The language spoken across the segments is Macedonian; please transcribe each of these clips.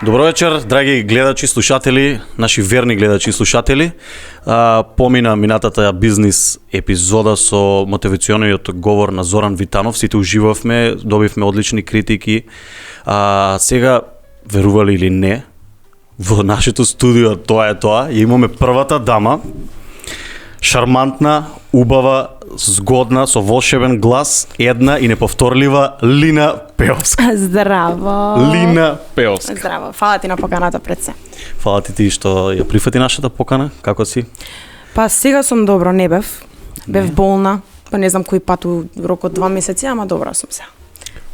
Добро вечер, драги гледачи, слушатели, наши верни гледачи и слушатели. Помина минатата бизнис епизода со мотивациониот говор на Зоран Витанов. Сите уживавме, добивме одлични критики. Сега, верували или не, во нашето студио тоа е тоа. И имаме првата дама, шармантна, убава, згодна, со волшебен глас, една и неповторлива Лина Пеовска. Здраво! Лина Пеовска. Здраво, фала ти на поканата пред се. Фала ти што ја прифати нашата покана, како си? Па сега сум добро, не бев. Бев болна, па не знам кој пат у рок од 2 месеци, ама добра сум се.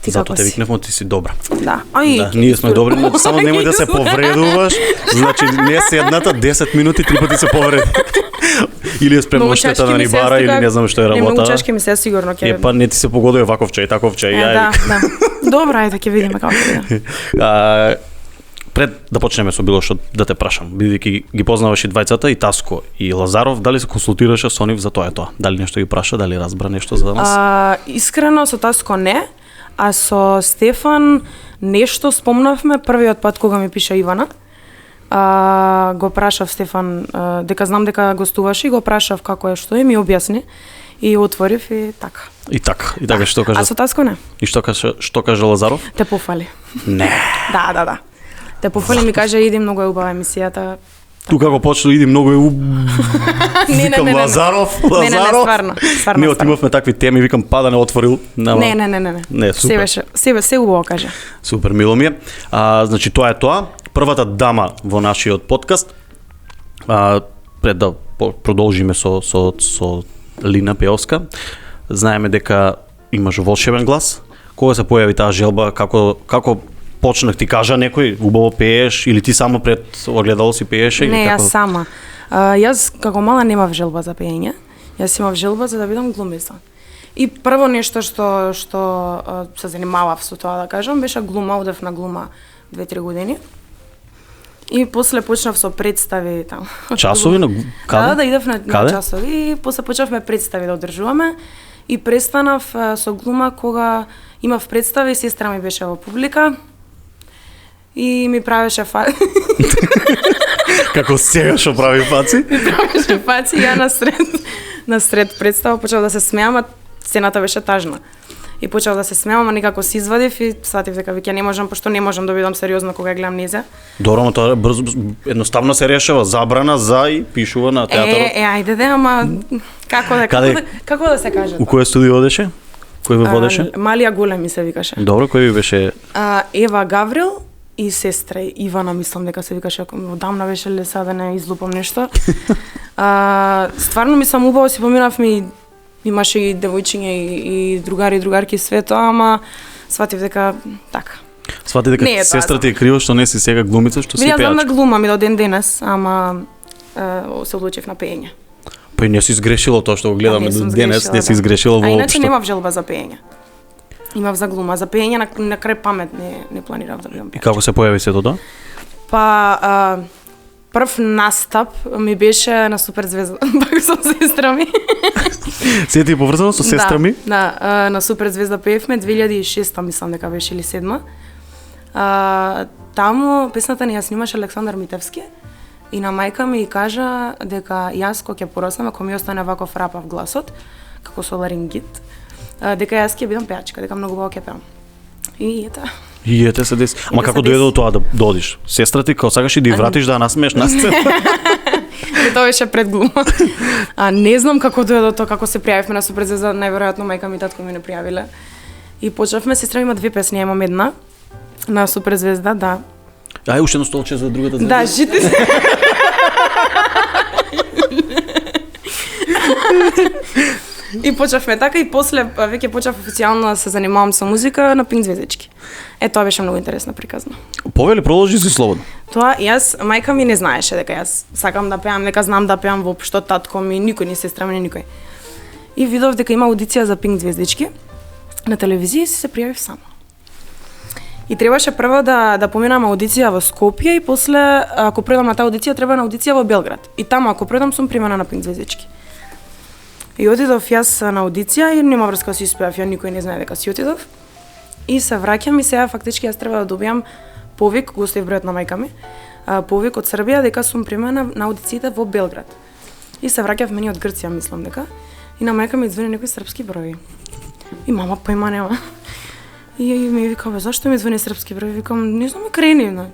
Ти Зато како те си? викневме, ти си добра. Да. Да, ние сме добри, но само немој да се повредуваш. Значи, не седната 10 минути, 3 пати се повреди. Или е спремно штета да ни бара, или не знам што е Не, работа. многу чешки ми се сигурно ќе. Па не ти се погодува ваков чај, таков чај. Да, да. Добра, ајде ќе видиме како ќе биде. Пред да почнеме со било што да те прашам, бидејќи ги познаваш и двајцата, и Таско и Лазаров, дали се консултираше со нив за тоа е тоа? Дали нешто ги праша, дали разбра нешто за нас? Искрено со Таско не, а со Стефан нешто спомнавме првиот пат кога ми пиша Ивана. Го прашав Стефан дека знам дека гостуваше и го прашав како е, што е, ми објасни и отворив и така. И така што кажа? А со Таско не. И што кажа Лазаров? Те пофали. Не. Да. Те пофали, ми каже иди, многу е убава емисијата. Тука го почна иди многу е викам Лазаров. Не, стварно. Не отимавме такви теми, викам па да не отворил. Не. Не, супер. Се убаво каже. Супер, мило ми е. Значи тоа е тоа. Првата дама во нашиот подкаст. Пред да продолжиме со Лина Пеовска. Знаеме дека имаш волшебен глас. Кога се појави таа желба, како почнах, ти кажа некој, убаво пееш или ти само пред огледало си пееше? Не, јас сама. Јас како мала немав желба за пеење. Јас имав желба за да бидам глумица. И прво нешто што се занимавав со тоа, да кажам, беше глума, одев на глума 2-3 години. И после почнав со представи там. Часови на каде? Да, идев на часови и после почнавме представи да одржуваме и престанав со глума кога имав представи, сестра ми беше во публика и ми правеше Како сега што прави фаци? Ми правеше фаци и ја насред представа почнав да се смеам, а сцената беше тажна. И почнав да се смеам, ама никако се извадив и сватив дека веќе не можам, пошто не можам да бидам сериозна кога гледам незе. Добро, но тоа брзо едноставно се решава, забрана за и пишува на театарот. Ајде ама како да се каже? У кое студио одеше? Кој ве водеше? Малија Големи се викаше. Добро, кој ви беше? Ева Гаврил и сестра Ивана, мислам дека се викаше, одамна беше ли сега да не излупам нешто. Стварно мислам убаво си поминавме, имаше и девојчиња и другари и другарки све тоа, ама сватив дека така. Свати дека сестра ти е крива што не си сега глумица, што си пејачка. Ја знам да глумам и до ден денес, ама се одлучив на пеење. Па и не си изгрешила тоа што го гледаме денес, не си изгрешила воопшто. А иначе немав желба за пеење. Имав за глума, за пеење на крај памет не планирав да бидам пејачка. И како се појави сето тоа? Па прв настап ми беше на Суперзвезда, пак со сестра ми. Се ти поврзано со сестра ми? Да, на Суперзвезда пеевме 2006 мислам дека беше или 2007. Таму песната ни ја снимаше Александар Митевски и на мајка ми кажа дека јас кога ќе пораснам, ако ми остане ваков рапав гласот, како со ларингит, дека јас ќе бидам пеачка, дека многу убаво ќе пеам. И ета. И ете се деси. Ама како дојде до тоа да одиш? Сестра ти како сакаш и да ја вратиш да ја насмееш на сцена? Тоа беше пред глума. Не знам како дојде до тоа, како се пријавивме на Суперзвезда, најверојатно мајка ми и татко ми не пријавиле. И почнавме, сестра има 2 песни, имам една на Суперзвезда, да. Ај уште едно столче за другата звезда. Да, жити се. И почнавме така и после веќе почнав официјално да се занимавам со музика на Пинк Звездички. Тоа беше многу интересна приказна. Повели, продолжи си слободно. Тоа јас, мајка ми не знаеше дека јас сакам да пеам, дека знам да пеам воопшто, татко ми, никој, ни сестра ми, никој. И видов дека има аудиција за Пинк Звездички на телевизија и се пријавив сама. И требаше прво да поминам аудиција во Скопје и после, ако предам на таа аудиција, треба на аудиција во Белград. И таму, ако предам, сум примена на Пинк Звездички. И отидов јас на аудиција и нема врска си испеав, ја никој не знае дека си отидов. И се враќам и сега фактички јас треба да добијам повик, го оставив бројот на мајка ми, повик од Србија дека сум примена на аудициите во Белград. И се враќав мене од Грција, мислам дека. И на мајка ми звони некои српски броји. И мама поима нема. И ми вика, бе, зашто ми звони српски број? Викам, не знам, крени, но.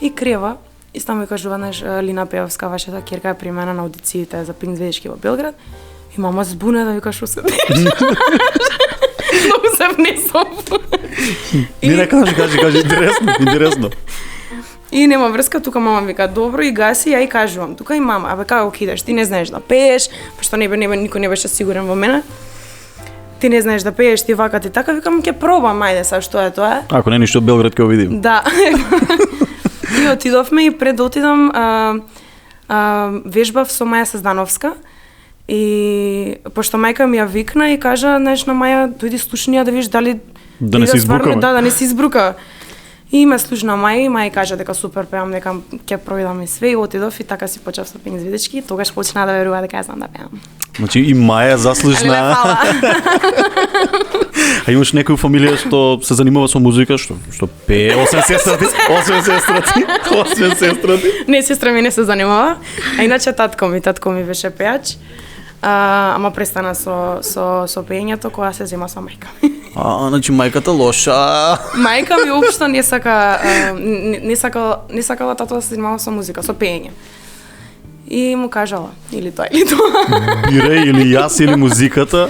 И крева, и стану ми кажува, знаеш, Лина Пеовска, вашата ќерка е примена на аудициите за Пинк Звездички во Белград. И мама збуна да вика, шо се деша. Многу се внесов. Не кажи, интересно. И нема врска, тука мама вика, добро, и гаси, ја и кажувам. Тука и мама, абе, како кидаш, ти не знаеш да пееш, пошто никој не беше сигурен во мене. Ти не знаеш да пееш, ти вака, ти така, викам, ќе пробам, ајде са, што е тоа? Ако не ништо Белград ќе го видим. Да. И отидовме и пред да отидам, вежбав со Маја Сездановска. И пошто мајка ми ја викна и кажа, знаеш, на Маја, дојди слушни ја да видиш дали да не се избрукаме. Да не се избрука. И ме слушна Маја и Маја кажа дека супер пеам, дека ќе проведам и све и отидов и така си почнав со Пинк Звездички и тогаш почна да верува дека ја знам да пеам. Значи и Маја заслужна. А имаш некој фамилија што се занимава со музика, што пее, освен сестрати? Не, сестра ми не се занимава. А иначе татко ми беше пеач. Ама престана со пеењето кога се зема со мајка ми. Значи мајката лоша. Мајка ми уопшто не сакала тато да се занимава со музика, со пеење. И му кажала, или тоа. Бирај или јас или музиката.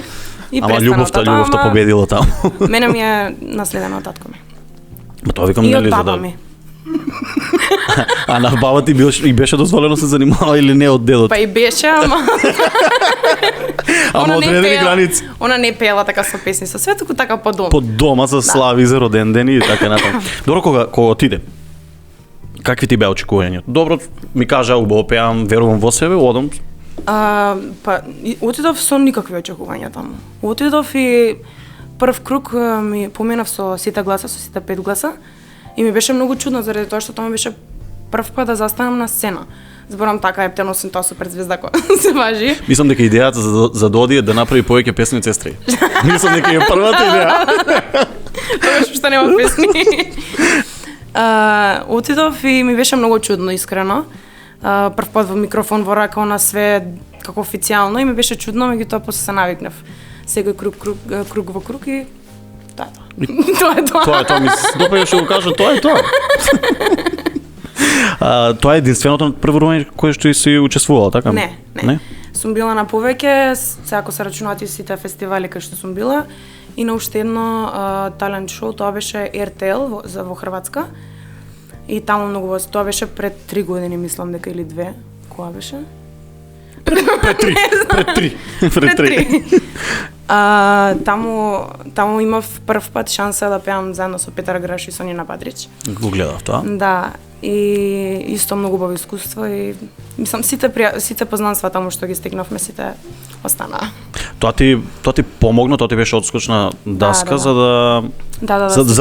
Ама љубовта победила таму. Мене ми е наследена од татко ми. Ма тоа викам и нели од за баба да. ми. А на баба ти беше дозволено се занимава или не од дедот? Па и беше, ама ама одредени граници. Она не пеела така со песни, со све туку така по дома. По дома со слави за роден ден и така натаму. Добро, кога отиде, какви ти беа очекувањето? Добро, ми кажа, убаво пеам, верувам во себе, одам. Па, отидов со никакви очекувања таму. Отидов и прв круг ми поменав со сите гласа, со сите 5 гласа. И ми беше многу чудно заради тоа што тоа ми беше прв пат да застанам на сцена. Зборам така ептеносен тоа супер звезда која се важи. Мислам дека идејата за Доди е да направи повеќе песни од сестри. Мислам дека е првата идеја. Тогаш што нема песни. Отидов и ми беше многу чудно, искрено. Прв пат во микрофон во рака, на све како официјално и ми беше чудно, меѓутоа после се навикнав. Секој круг во круг и тоа е тоа. Тоа е тоа. Ми допаѓа што го кажа, тоа е тоа. Тоа е единственото прворување кое што си учествувала, така? Не. Сум била на повеќе, ако се рачунат и сите фестивали кај што сум била, и на уште едно талент шоу, тоа беше RTL во Хрватска. И таму многу тоа беше пред 3 години, мислам дека или 2. Кога беше? Пред 3. Таму имав прв пат шанса да пеам заедно со Петар Граш и со Нина Падрич. Го гледав тоа? Да. И исто многу убаво искуство и мислам сите познанства таму што ги стигнавме сите останаа. Тоа ти помогна, тоа ти беше одскочна даска за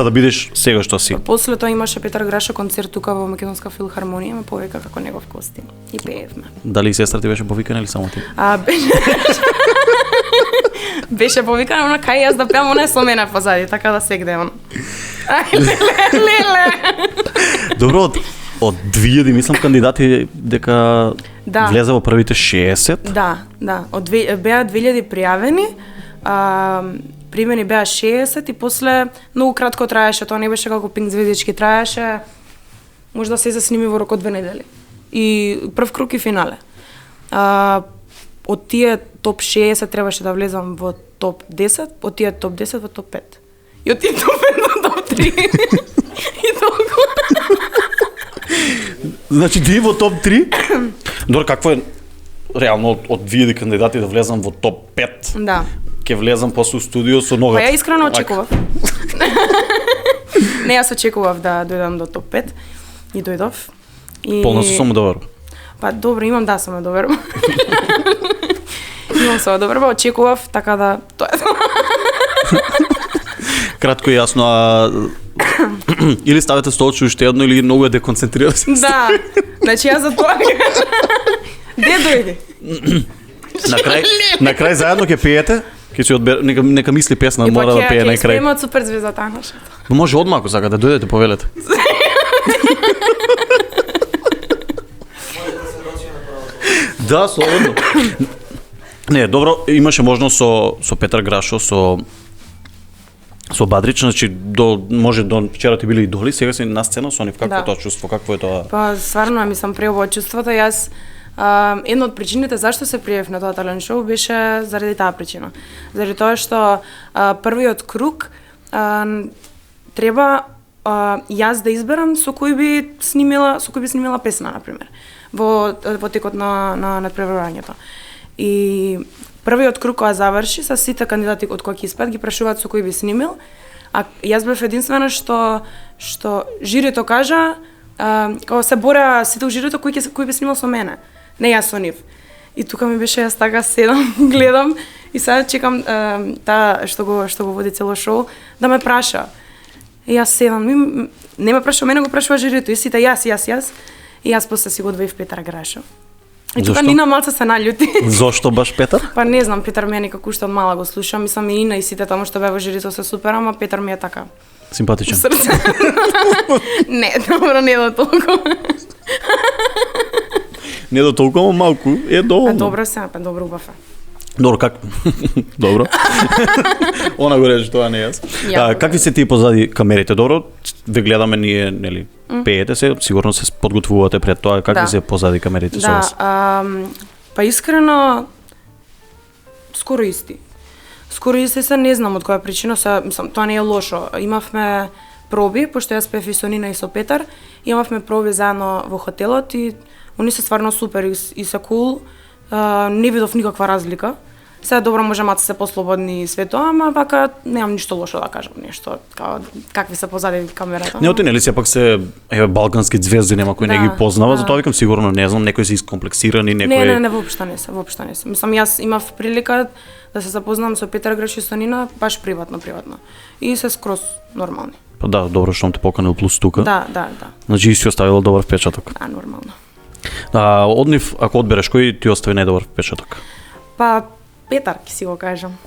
да бидеш сега што си. После тоа имаше Петар Граша концерт тука во Македонска филхармонија, ме повика како негов гостин и пеевме. Дали сестра ти беше повикана или само ти? Беше повикана, она кај јас да пеам, она е со мене позади, така да сегде он. Леле. Добро, од 2000 мислам кандидати дека влезе во првите 60. Да. Беа 2000 пријавени, примени беа 60 и после многу кратко траеше, тоа не беше како Пинк Звездички, траеше можда се засними во рок од 2 недели. И прв круг и финале. Од тие топ 60 требаше да влезам во топ 10, од тие топ 10 во топ 5. И од тие топ 5 во топ 3. И толку. Значи ти во топ 3? Добро, какво е реално од 2000 кандидати да влезам во топ 5? Да. Ке влезам после студио со ногата. Па ја искрено очекував. Не, јас очекував да дојдам до топ 5 и дојдов. Полно со самодоверба. Па добро, имам самодоверба. Имам самодоверба, очекував, така да тоа е. Кратко и јасно, или ставите столче уште едно или многу е деконцентрира се. Да. Значи јас за тоа. Де дојде? На крај заедно ќе пеете? Ќе си нека мисли песна, мора да пее на крај. И па ќе спремат супер звезда наша. Може одма ако сака да дојдете повелете. Да, слободно. Не, добро, имаше можност со Петар Грашо, со Бадрич, значи може до вчера ти били идоли, сега си на сцена со нив, какво тоа чувство, какво е тоа? Па стварно мислам преубаво чувството. Јас една од причините зашто се пријавив на тоа талент шоу беше заради таа причина. Заради тоа што првиот круг треба јас да изберам со кој би снимила песна, на пример, во текот на надпреварувањето. И првиот круг кога заврши, со сите кандидати од кои ќе испадат ги прашуваат со кој би снимил, а јас бев единствена што жирито кажа, кога се бореа сите у жирито кој би снимал со мене, не јас со нив. И тука ми беше, јас така седам, гледам и сега чекам таа што го води цело шоу да ме праша. И јас седам, не ме прашува мене, го прашува жирито и сите јас. И јас после си го одвоив Петар Грашо. И тука Нина малце се наљути. Зошто баш Петар? Па не знам, Петар ме некако уште од мала го слушам, мислам и Нина и сите таму што беа во жирито се супер, ама Петар ми е така симпатичен. Срце. Не, добро, не до толку. Не до толку, ама малку е доволно. Добро се, добро убав е. Добро, как? Добро. Она го рече, тоа не јас. Какви се тие позади камерите? Добро, ве гледаме ние, нели, пеете се, сигурно се подготвувате пред тоа. Какви се позади камерите со вас? Па искрено, скоро исти. Скоро исти се, не знам од која причина, мислам, тоа не е лошо. Имавме проби, пошто јас пеев и со Нина и со Петар, имавме проби заедно во хотелот и они се стварно супер и се кул. Не видов никаква разлика. Сега добро може маци се послободни и све тоа, ама вака немам ништо лошо да кажам, нешто какви се позади камерата. Не, нели сепак се балкански звезди, нема кој не ги познава, затоа викам сигурно не знам, некои се искомплексирани, некои Не, воопшто не се. Мислам, јас имав прилика да се запознам со Петар Грашо и со Нина баш приватно. И се скроз нормални. Па да, добро што те поканил плюс тука. Да. Значи си оставила добар впечаток. Да, нормално. Од нив, ако одбереш, кој ти остави најдобар впечаток? Па Петар, ќе си го кажам.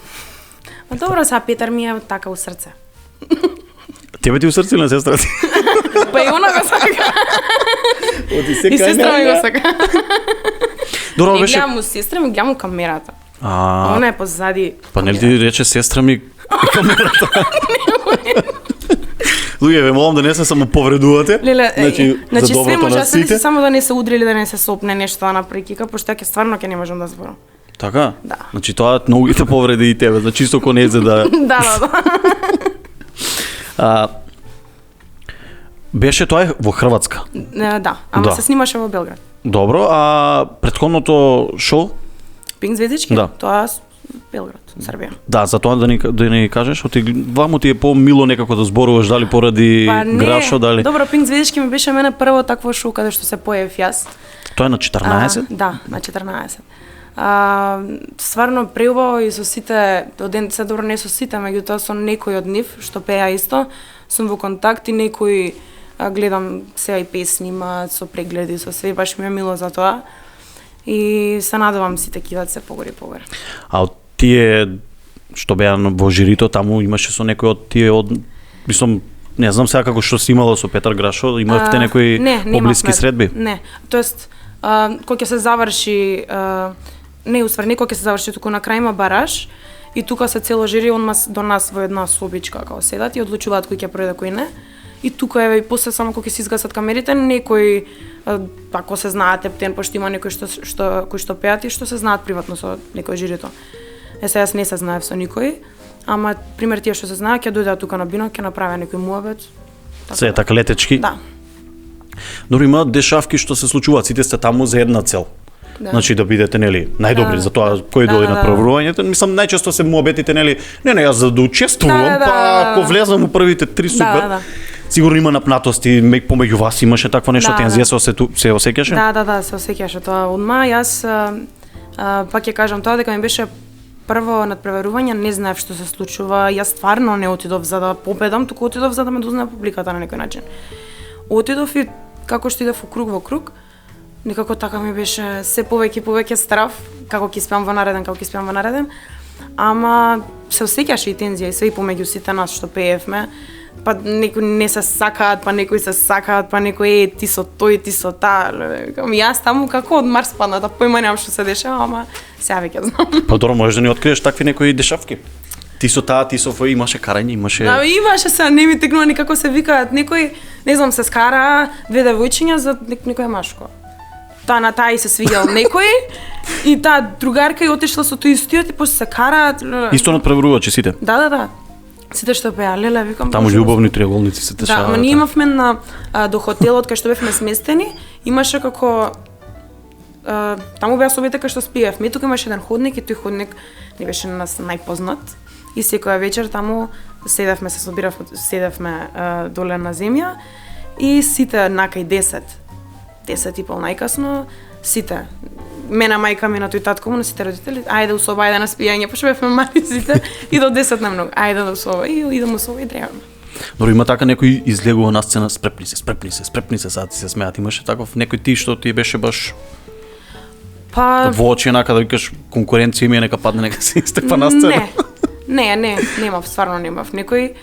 Ма добро, сега Петар ми е така у срце. Тебе ти у срце или на сестра ти? Па и она го сака. И сестра ми го сака. Добро, беше... Не гледам у сестра ми, гледам у камерата. Она е позади. Па нели ти рече сестра ми камерата? Луѓе, ве молам да не се само повредувате. Значи све може се само да не се удри или да не се сопне нешто да направи кика, пошто ќе стварно ќе не можам да зборам. Така? Да. Значи тоа многу те повреди и тебе, значи чисто ко не за да. Да. Беше тоа во Хрватска. Да, ама се снимаше во Белград. Добро, а претходното шоу? Пинк звездички? Да. Тоа Белград, Србија. Да, за тоа да ни кажеш, ваму ти е помило некако да зборуваш, дали поради Грашо, дали? Добро, Пинк звездички ми беше мене прво такво шоу каде што се појавив јас. Тоа е на 14? Да, на 14. Стварно преубаво и со сите, до ден се добро не со сите, меѓутоа со некој од нив што пеа исто, сум во контакт и некој гледам сега и песни имаат со прегледи, со све, баш ми е мило за тоа. И се надевам сите кидат се погоре. А од тие што беа во жирито, таму имаше со некој од тие мислам, не знам сега како што си имала со Петар Грашо, имавте некои поблиски средби? Не, тоест кога ќе се заврши кога ќе се заврши туку на крај има бараж и тука се цело жири до нас во една собичка како седат и одлучуваат кој ќе пројде кој не. И тука еве и после само кога ќе се изгасат камерите, некој ако се знаат ептен, пошто има некои кои што пеат и што се знаат приватно со некој жирито. Сега јас не се знаев со никој, ама пример тие што се знаат ќе дојдат тука на бино, ќе направат некој муабет. Се така летечки? Да. Добро, има дешавки што се случуваат, сите сте таму за една цел. Да. Значи да бидете нели најдобри за тоа кој дојде на преврувањето. Мислам најчесто се муабетите нели не јас за да учествувам, па ако влезам у првите 3 супер. Сигурно има напнатости помеѓу вас, имаше такво нешто, тензија се осеќаше? Да, се осеќаше тоа. Одма јас пак ќе кажам тоа дека ми беше прво надпреварување, не знаев што се случува. Јас стварно не отидов за да победам, туку отидов за да ме дознае публиката на некој начин. Отидов и како што идев во круг, некако така ми беше се повеќе страв, како ќе спеам во нареден, ама се осеќаше и тензија и све и помеѓу сите нас што пеевме, па некои не се сакаат, па некои се сакаат, па некои ти со тој, ти со таа. Викам, јас таму како од Марс падната, појма немам што се дешава, ама сега веќе знам. Па добро, можеш да ни откриеш такви некои дешавки. Ти со таа, ти со фој, имаше карање, имаше... Да, имаше се, не ми текнува никако се викаат. Некој, не знам, се скара две девојчиња за некој машко. Таа на таа и се свиѓал некој и таа другарка и отишла со тој истиот и после се караат. Исто надпреварувачи сите. Да. Сите што пеа, леле, викам. Таму љубовни триаголници се дешаваат. Да, ама ние имавме до хотелот кај што бевме сместени, имаше како таму беа собите кај што спиевме. Тука имаше еден ходник и тој ходник не беше на нас најпознат. И секоја вечер таму седевме, се собиравме, доле на земја и сите накај 10 и пол најкасно, сите. Мене, мајка ми, на тој татко му, на сите родители, ајде усоба, ајде на спијање, пошто бевме мали сите и до 10 на многу, ајде да усоба, и идем усоба и древаме. Дори има така некој излегува на сцена, спрепни се, сад се смеат. Имаше таков некој ти што ти беше баш Па во очи онака да викаш конкуренција ми нека падне, нека се истепа на сцена. Не, немав, стварно немав. Некој,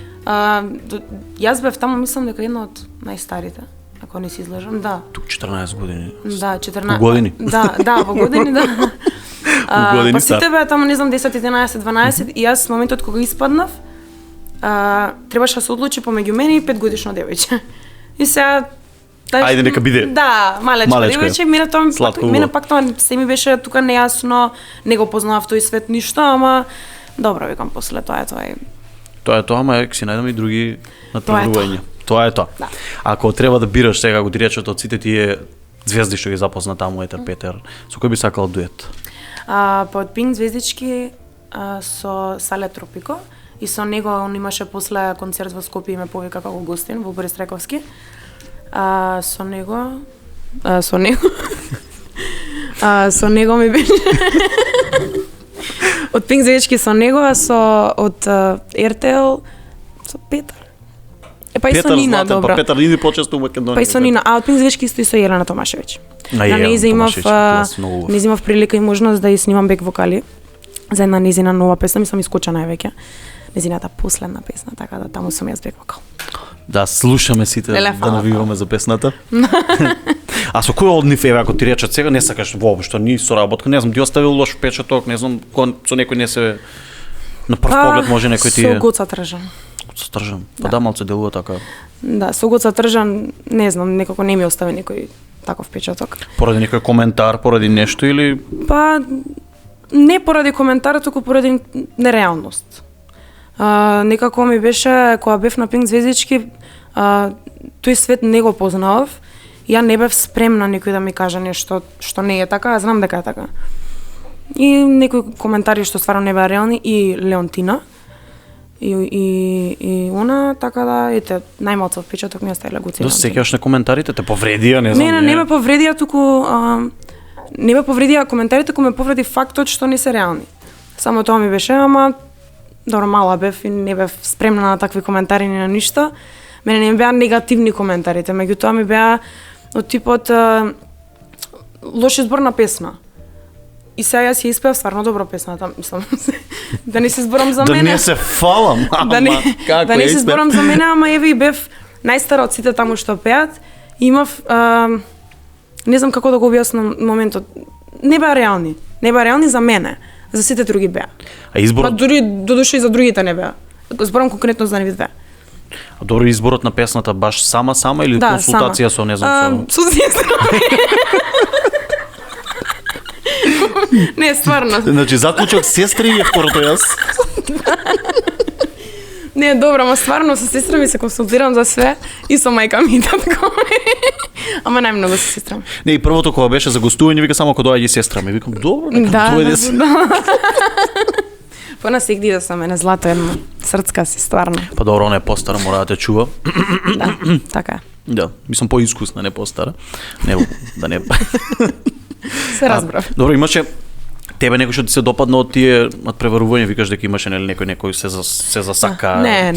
јас бев таму, мислам дека една од најстарите, ако не си излажам, да. Тук 14 години. Да, 14. Во години. Да, во години, да. Во години па сите беа таму, не знам, 10, 11, 12 и јас моментот кога испаднав, требаше да се одлучи помеѓу мене и 5 годишно девојче. И сега ајде нека биде. Да, малечко девојче, мене пак тоа се ми беше тука нејасно, не го познавав тој свет ништо, ама добро, викам, после тоа е. Тоа е тоа, ама ќе си најдам и други надпреварувања. Тоа е тоа. Да. Ако треба да бираш сега, го ти речат од сите тие звезди што ги запозна таму, Етер Петер, со кој би сакал дует? Па од Пинк звездички со Сале Тропико и со него он имаше после концерт во Скопје и ме повика како гостин во Борис Трековски. Со него ми беше од Пинк звездички со него, а од РТЛ со Петар. Па и со Нина, добро. Па Петар иди почесто во Македонија. Па и со Нина, а од Пинк звездички исто и со Елена Томашевиќ. На нејзе имав прилика и можност да ја снимам бек вокали за една незина нова песна, мислам искочена е веќе. Незината последна песна, така да таму сум јас бек вокал. Да, слушаме сите, да навиваме за песната. А со кој од нив еве ако ти речат сега не сакаш воопшто ни соработка, не знам, ти оставил лош впечаток, не знам, со некој не се на прв поглед може некој ти Со Гоца Тржан. Па да, малце делува така. Да, со Гоца Тржан, не знам, некако не ми остави некој таков впечаток. Поради некој коментар, поради нешто или Па не поради коментар, туку поради нереалност. Некако ми беше кога бев на Пинк звездички, тој свет не го познавав. Ја не бев спремна некој да ми каже нешто што не е така, а знам дека е така. И некои коментари што стварно не беа реални и Леонтина. И она, така да, ете, најмалцов впечаток ми оставила Гоца. Да се сеќаваш на коментарите, те повредија, не знам. Не ме повредија, туку не ме повредија коментарите, туку ме повреди фактот што не се реални. Само тоа ми беше, ама добро, мала бев и не бев спремна на такви коментари ни на ништо. Мене не ми беа негативни коментарите, меѓутоа ми беа од типот лош избор на песна. И сега јас ја испеав стварно добро песната, мислам, да не се зборам за мене. Да не се фалам, да не се зборам за мене, ама еве и бев најстара од сите таму што пеат. Имав, не знам како да го објаснам моментот, не беа реални за мене, за сите други беа. А изборот? Па дури додуше и за другите не беа. Зборам конкретно за нив две. А добро, изборот на песната баш сама или да, консултација со не знам со Не, стварно. Значи заклучок сестри е второто јас. Не, добро, ама стварно со сестра ми се консултирам за све и со мајка ми и татко ми. Ама најмногу со сестра ми. Не, и првото кога беше за гостување, вика само кога доаѓа сестра ми. Викам, добро, нека дојде си. Па на сегди да сам мене злато едно. Срцка си, стварно. Па добро, она е постара, мора да те чува. Да, така е. Да, мислам поискусна, не постара. Не, да не. Се разбрав. Добро, имаше тебе некој што ти се допадна од тие надпреварувања, викаш дека имаше нели некој се засака. Не.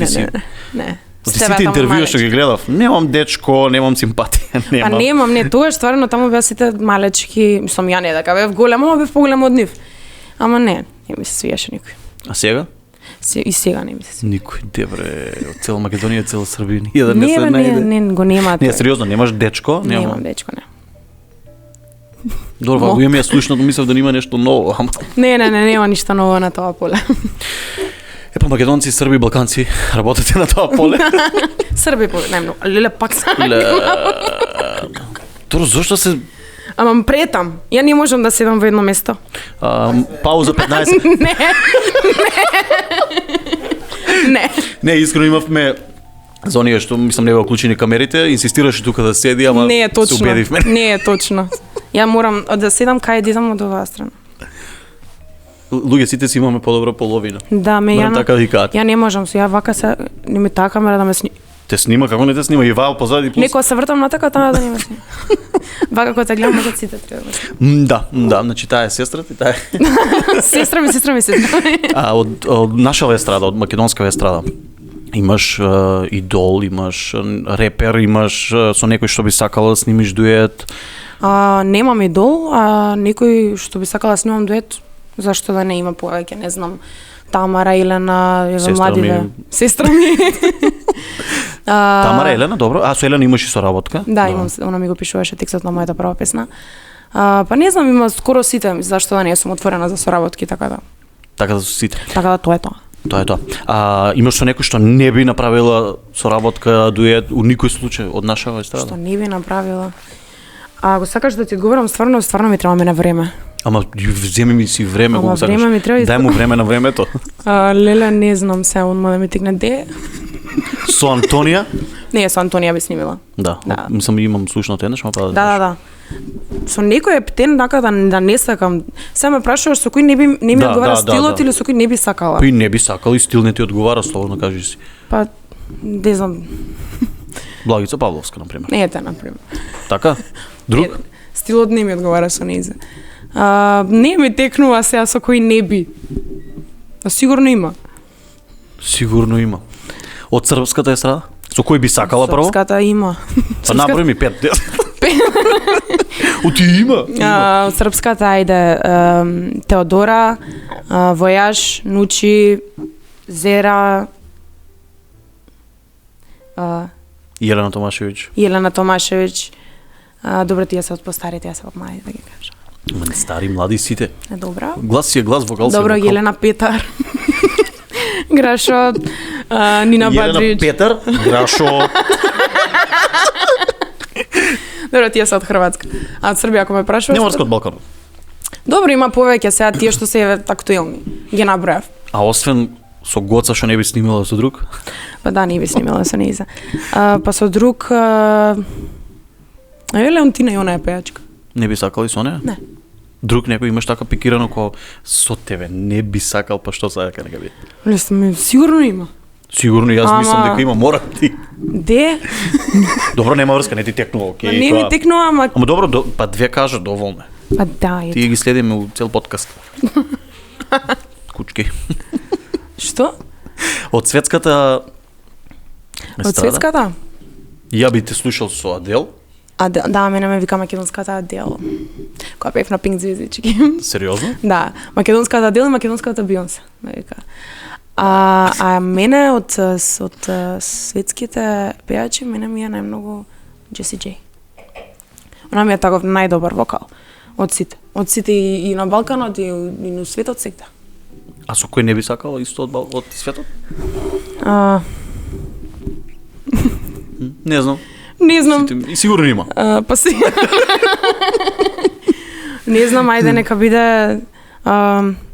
Сите интервјуи што ги гледав, немам дечко, немам симпатија, немам. Па немам, не, тоа стварно таму беа сите малечки, мислам ја не дека бев голема, ама бев поголем од нив. Ама не ми се свиеше никој. А сега? И сега не ми се свиѓа. Никој, дебре, од цела Македонија, цела Србија, ни еден не се најде. Не, го нема. Не, сериозно, немаш дечко? Немам дечко, не. Добро, во ми ја слушнато, мислев да нема нешто ново, ама... нема ништо ново на тоа поле. Епа, македонци, срби, балканци, работете на тоа поле? Срби најмногу, леле пак са. Торо, зошто се... Ама претам, ја не можам да седам во едно место. Пауза 15. Не. Не, искрено имавме за оние што мислам не беа уклучени камерите, инсистираше тука да седи, ама не е точно. се убедивме. Не е точно. Ја морам да седам кај да идам од оваа страна. Луѓе сите си имаме подобра половина. Да, така да кажат. Ја не можам, ја вака се не ми таа камера да ме снима. Те снима, како не те снима, и вао позади плюс. Некоја се вртам на така, таа да не ме снима. Вака кога те гледам, може сите треба да ме Да, значи таа е сестрата и таа е... Сестра ми. Од наша естрада, од македонска естрада, имаш идол, имаш репер, имаш со некој што би сакала да снимиш дует? Немам идол, некој што би сакала да снимам дует, зашто да не има повеќе, не знам, Тамара, Елена, младиве. Сестра ми. Тамара, Елена, добро. Со Елена имаш и соработка? Да, имам, она ми го пишуваше текстот на мојата прва песна. Па не знам, има скоро сите, зашто да не сум отворена за соработки, така да. Така да сите. Така да тоа е тоа. Тоа е тоа. Имаш со некој што не би направила соработка, дует, у никој случај од нашава естрада? Што не би направила? Го сакаш да ти одговорам, стварно ми треба на време. Ама вземи ми си време, кога сакаш. Време ми треба. Дај му време на времето. Леле, не знам се, он да ми тикне де. Со Антонија? Не, со Антонија би снимила. Да. Мислам имам слушнато еднаш, ма па да. Со некој ептен така да не сакам. Сега ме прашуваш со кој не ми одговара стилот или со кој не би сакала? Па и не би сакала и стил не ти одговара, слободно кажи си. Па не знам. Благица Павловска, например. Не ете, например. Така? Друг? Стилот не ми одговара со нејзе. Не ми текнува сега со кој не би. Сигурно има. Сигурно има. Од српската естрада? Со кој би сакала прво? Српската има. Па наброј ми 5. Оти има. Од српската ајде Теодора, Војаш, Нучи, Зера, Елена Томашевиќ. Добро, тие се од постарите, ја се од млади, да ги кажам. Ма стари, млади сите. Добро. Глас си е глас, вокал си е вокал. Добро, Елена Петар. Грашо, Нина Бадрич. Елена Петар, Грашо. Добро, тие се од Хрватска. А од Србија, ако ме прашуваш... Не морска од Балкан. Добро, има повеќе сега тие што се актуелни. Ги набројав. А освен со Гоца што не би снимала со друг? Па да, не би снимала со нејза. Па со друг... Леонтина и она е пејачка. Не би сакал и со неја? Не. Друг некој имаш така пикирано кој со тебе не би сакал, па што сака нека би? Сигурно има. Сигурно, јас мислам дека има, мора ти. Де? Добро, нема врска, не ти текнува, окей. Не ми текнува, ама... Ама добро, па две кажа доволно. Па да, ето. Тие ги следиме у цел подкаст. Кучки. Што? Од светската... Од светската? Ја би те слушал со Адел. Да, мене ме вика македонската Адел. Која пеев на Пинк звездички. Сериозно? Да, македонската Адел и македонската Бионсе, ме вика. А мене од светските пејачи, мене ми е најмногу Джеси Джей. Она ми е таков најдобар вокал од сите. Од сите и на Балканот и на светот секта. А со кој не би сакала исто од светот? Не знам. Не знам. И сигурно има. Па си. Не знам, ајде нека биде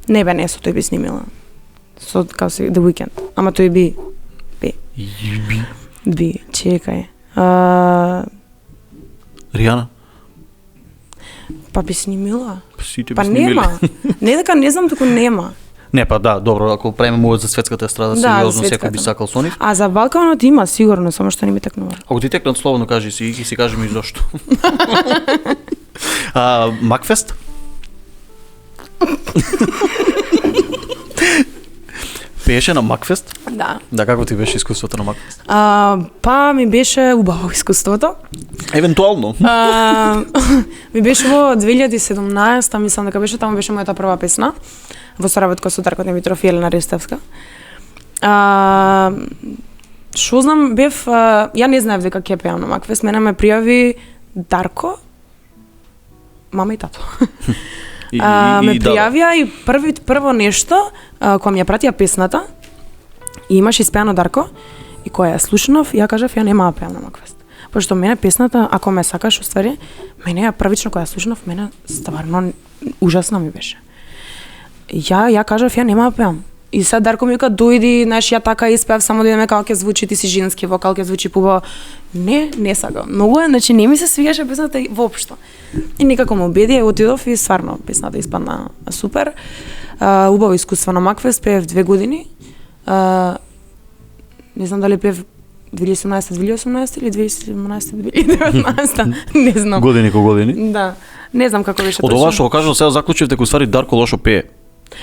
не бе, не со тој би снимила. Со како се The Weeknd. Ама тој би чекај. Ријана. Па би снимила. Па нема. Не дека не знам, туку нема. Не, па да, добро, ако правиме мовет за светската естрада, сериозно секој би сакал со нив. А за Балканот има сигурно, само што не ми текнува. Ако ти текнат слободно кажи си и си кажеме и зошто. Макфест? Пееше на Макфест? Да. Да, како ти беше искуството на Макфест? Па ми беше убаво искуството. Евентуално. Ми беше во 2017, мислам дека беше, таму беше мојата прва песна во соработка со Дарко Димитров и Елена Ристевска. Шо знам, ја не знаев дека ќе пеам на Макфест, мене ме пријави Дарко, мама и тато. Ме пријавија и прво нешто, кога ми ја пратија песната, и имаш испеано Дарко, и кога ја слушнав, ја кажав, ја нема да пеам на Макфест. Пошто мене песната, ако ме сакаш, уствари, мене ја првично кога ја слушнав, мене стварно ужасно ми беше. Ја кажав, ја нема да пеам. И сега Дарко ми вика, дојди, знаеш, ја така испеав, само да видиме како ќе звучи, ти си женски вокал, ќе звучи побаво. Не сакам. Многу е, значи не ми се свигаше песната воопшто. И некако ме убеди, отидов и стварно песната испадна супер. Убаво искуство на Макфест, пеев 2 години. Не знам дали пеев 2017-2018 или 2017-2019, не знам. Години ко години? Да. Не знам како беше точно. Од ова што го кажав, сега заклучив дека уствари Дарко лошо пее.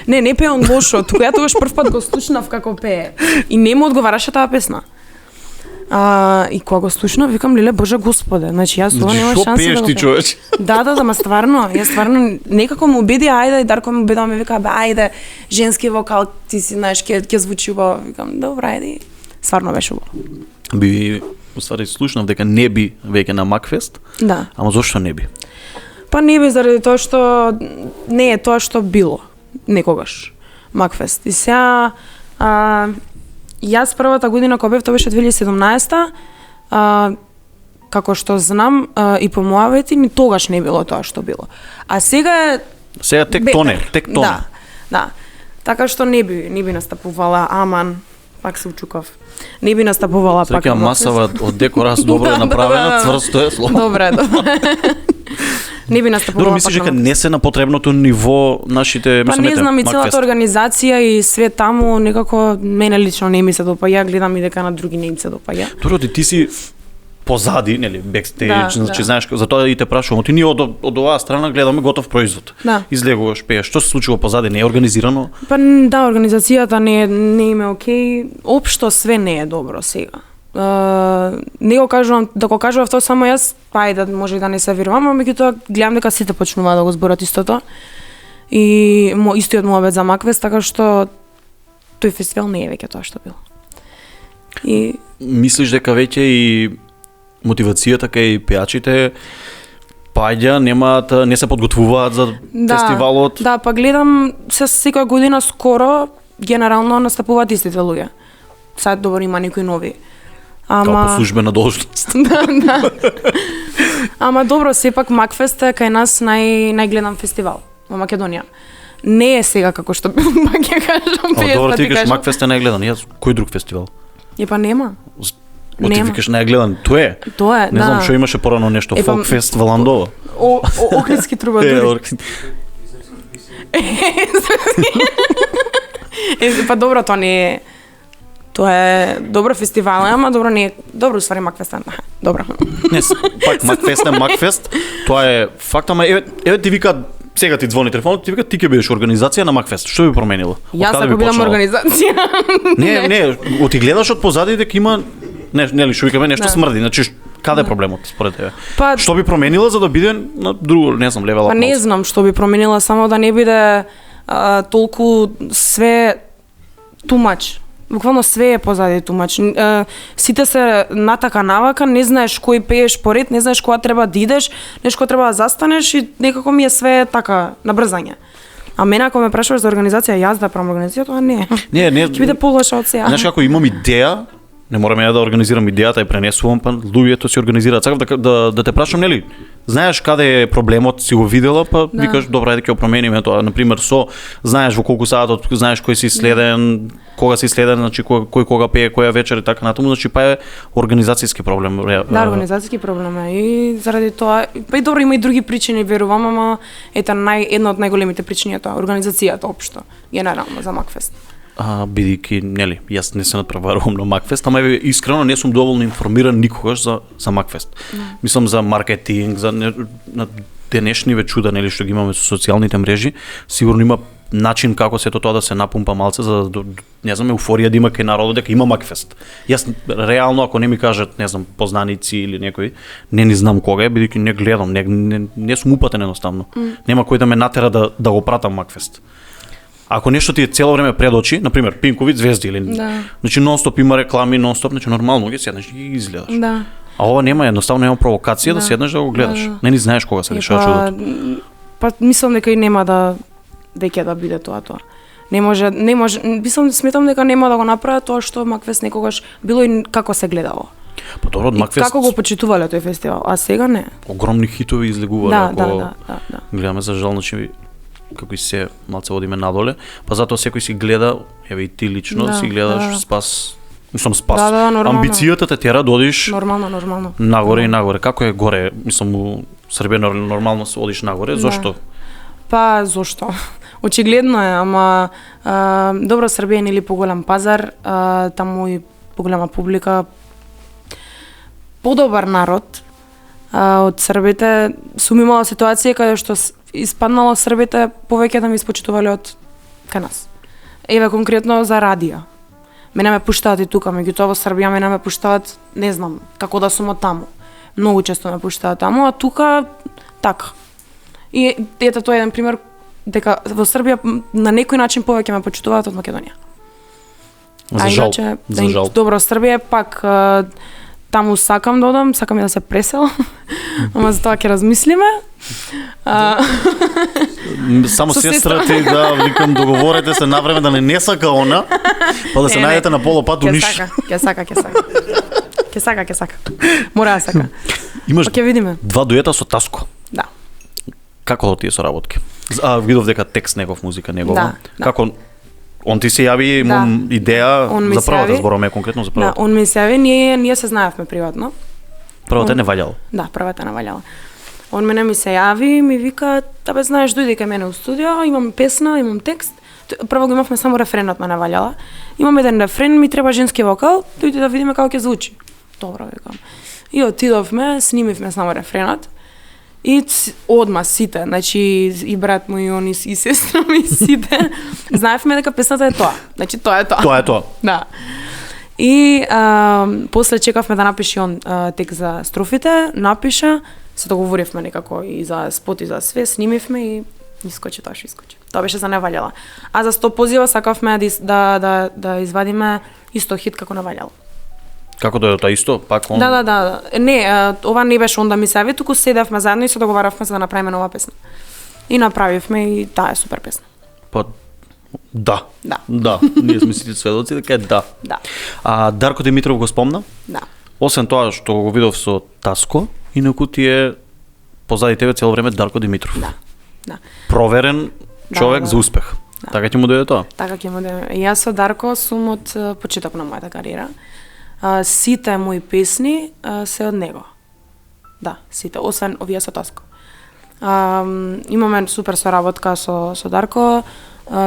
Не пее он лошо, тука ја тогаш прв пат го слушнав како пее. И не му одговараше таа песна. И кога го слушнав, викам, леле, Боже Господе, значи јас ова нема шанса да го пеем. Да, ма стварно, јас стварно некако му убеди, ајде, и Дарко му убедува, ми вика, ајде, женски вокал, ти си, знаеш, ќе звучи убаво. Викам, добра, ајде. Стварно беше убаво. Уствари слушнав дека не би веќе на Макфест. Да. Ама зошто не би? Па не би заради тоа што не е тоа што било некогаш Макфест. И сега јас првата година кога бев, тоа беше 2017-та, како што знам и по мојавите ми тогаш не било тоа што било. А сега тек тоне. Да. Така што не би настапувала, аман, пак се учукав. Не би настапувала пак. Сега масава од декорас добро е направена, цврсто е слово. Добре. Не би настапувала. Добро, мислиш дека не се на потребното ниво нашите, па не знам, и целата организација и све таму некако мене лично не ми се допаѓа, гледам и дека на други не им се допаѓа. Добро, ти си позади, нели, бекстејдж, значи знаеш, затоа и те прашувам, ти ние од оваа страна гледаме готов производ. Да. Излегуваш, пееш, што се случува позади, не е организирано? Па да, организацијата не е окей, општо све не е добро сега. Не го кажувам, да го кажував тоа само јас, па и да може да не се верувам, но меѓутоа гледам дека сите почнуваат да го зборат истото. И истиот муабет за Макфест, така што тој фестивал не е веќе тоа што било. И мислиш дека веќе и мотивацијата кај пеачите паѓа, не се подготвуваат за фестивалот? Да, па гледам секоја година скоро генерално настапуваат истите луѓе. Сега добро има некои нови. Као по службена должност. Да. Ама добро, сепак Макфест е кај нас најгледан фестивал во Македонија. Не е сега како што пак ќе кажам. Добро, ти кажеш Макфест е најгледан, јас кој друг фестивал? Па нема. Ти викаш најгледан, тоа е? Тоа е, да. Не знам што имаше порано нешто, Фолкфест во Ландова. Охридски трубадури. Па добро, тоа не е. Тоа е добро фестивал, ама добро не е. Добро уствари Макфест. Добро. Не, пак Макфест е Макфест. Тоа е факт, ама еве ти вика сега ти звони телефонот, ти вика ти ќе бидеш организација на Макфест. Што би променила? Јас ако бидам организација. Не, ти гледаш од позади дека има нели што викаме нешто смрди, значи каде е проблемот според тебе? Што би променила за да биде на друго, не знам, левел ап? Па не знам што би променила, само да не биде толку све тумач. Буквално све е позади тумач. Сите се натака навака, не знаеш кој пееш поред, не знаеш кога треба да идеш, нешко треба да застанеш и некако ми е све така на брзање. А мене ако ме прашуваш за организација, јас да правам организација, тоа не. Не. Ќе биде полоша од сега. Знаеш како имам идеја, не морам ја да организирам идејата и пренесувам, па луѓето си организираат. Сакав да те прашам, нели? Знаеш каде е проблемот, си го видела, па викаш добра, ќе го промениме тоа. Например, знаеш во колку саатот, знаеш кој си следен, кога си следен, значи кој кога пее, која вечер и така натаму, значи па е организацијски проблем. Да, организацијски проблем е. И заради тоа, па и добро има и други причини, верувам, ама ета една од најголемите причини е тоа, организацијата општо, генерално за Макфест. Бидејќи, нели, јас не се надпреварувам на Макфест, ама искрено не сум доволно информиран никогаш за Макфест. Мислам за маркетинг, за на денешниве чуда, нели, што ги имаме со социјалните мрежи, сигурно има начин како сето тоа да се напумпа малце за не знам, еуфорија да има кај народот дека има Макфест. Јас реално ако не ми кажат, не знам, познаници или некој, не знам кога е, бидејќи не гледам, не сум упатен едноставно. Нема кој да ме натера да го пратам Макфест. Ако нешто ти е цело време пред очи, на пример Пинкови звезди или Да. значи нон-стоп има реклами, нон-стоп, значи нормално ги седнеш и ги изгледаш. Да. А ова нема, едноставно нема провокација да Да. седнеш да го гледаш. Да. Не ни знаеш кога се дешава чудото. Па мислам дека и нема да веќе да биде тоа. Не може, сметам дека нема да го направат тоа што Макфест некогаш било и како се гледало. Па добро, од И Макфест како го почитувале тој фестивал, а сега не. огромни хитови излегувале, Да, ако да. гледаме за жал, значи како и се малце одиме надоле, па затоа секој си гледа, еве и ти лично Да, си гледаш да. спас. Мислам спас. Да, нормално. Амбицијата те тера да одиш Нормално. нагоре и нагоре. Како е горе? Мислам у Србија нормално се одиш нагоре. Да. Зошто? Па зошто? Очигледно е, ама добро, Србија е нели поголем пазар, таму и поголема публика, подобар народ. Од србите сум имала ситуација каде што испаднало србите повеќе да ми испочитувале од кај нас. Еве конкретно за радио. Мене ме пуштаат и тука, меѓутоа во Србија мене ме пуштаат, не знам, како да сум од таму. Многу често ме пуштаат таму, а тука така. И ето тоа е еден пример дека во Србија на некој начин повеќе ме почитуваат од Македонија. За жал. За жал. Добро, Србија пак таму сакам да одам, сакам и да се преселам, ама за тоа ќе размислиме. Само Со сестра ти да викам договорете се навреме да не сака она, па да се најдете на полопат у Ниш. Ќе сака. Мора да сака. Имаш Па ќе видиме. два дуета со Таско. Да. Како тие соработки? Видов дека текст негов, музика негова. Да. Како он ти се јави, имам идеја Он ми за се првата јави. зборуваме конкретно за Да, првата. он ми се јави, ние се знаевме приватно. Првата не валјало. Да, првата не валјала. Он мене ми се јави, ми вика, абе знаеш, дојди кај мене у студио, имам песна, имам текст. Прво го имавме само рефренот, ме не валјала. Имам еден рефрен, ми треба женски вокал, дојди да видиме како ќе звучи. Добро, викам. И отидовме, снимивме само рефренот. И одма сите, значи и брат мој, и он и сестра ми, и сите, знаевме дека песната е тоа. Значи тоа е тоа. Тоа е тоа. Да. И после чекавме да напише он текст за строфите, напиша, се договоривме некако и за спот и за све, снимивме и искочи тоа што искочи. Тоа беше за не валјала. А за 100 позива сакавме да извадиме исто хит како не валјало. Како дојде тоа исто? Пак он? Да. Не, ова не беше онда ми се јави, туку седевме заедно и се договаравме за да направиме нова песна. И направивме и таа е супер песна. Па да. Да. Да, ние сме сите сведоци дека е да. Да. А Дарко Димитров го спомна? Да. Освен тоа што го видов со Таско, инаку ти е позади тебе цело време Дарко Димитров. Да. Проверен човек Да. за успех. Да. Така ќе му дојде тоа. Така ќе му да. Јас со Дарко сум од почеток на мојата кариера. Сите мои песни се од него. Да, сите, освен овие со Таско. Имаме супер соработка со Дарко.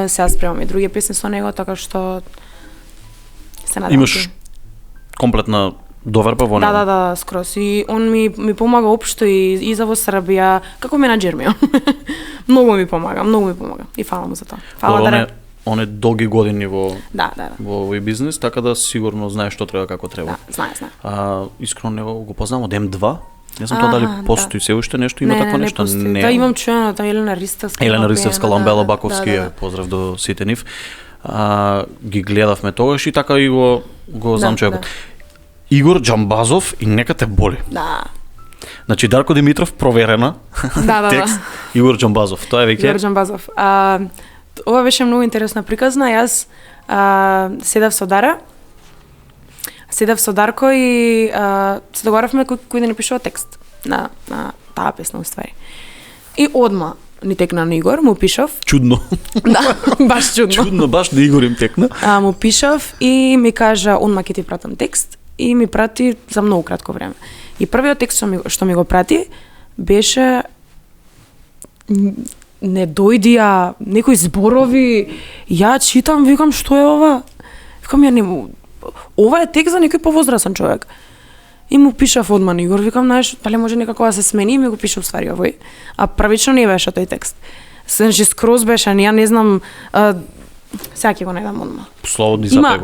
Сега спремам и други песни со него, така што се надевам. Имаш комплетна доверба во него. Да, скрос. И он ми помага општо и за во Србија, како менаџер ми он. Многу ми помага. И фала му за тоа. Фала Добро, он е долги години во Да. во овој бизнис, така да сигурно знае што треба како треба. Да, знае. Искрено него го познавам од М2. Не знам тоа дали постои се уште нешто, има такво нешто? Не. Да, имам чуено, тоа Елена Ристевска. Елена Ристевска, Ламбела Баковски, да. поздрав до сите нив. Ги гледавме тогаш и така и го знам човекот. Да. Игор Џамбазов и нека те боли. Да. Значи Дарко Димитров проверена. Да. Текст. Игор Џамбазов. Тоа е веќе. Игор Џамбазов. Ова беше многу интересна приказна. Јас седав со Дара. Седав со Дарко и се договаравме кој да напишува текст на таа песна уствари. И одма ни текна на Игор, му пишав. Чудно. Да, баш чудно. Чудно, баш на Игор им текна. Му пишав и ми кажа, он ќе ти пратам текст и ми прати за многу кратко време. И првиот текст што ми го прати беше не дојдија некои зборови, ја читам, викам што е ова? Викам ја не ова е текст за некој повозрасен човек. И му пишав одма на Игор, викам, знаеш, дали може некако да се смени и ми го пише уствари овој. А првично не беше тој текст. Значи скроз беше, ја не знам, сега ќе го најдам одма. Слободни Има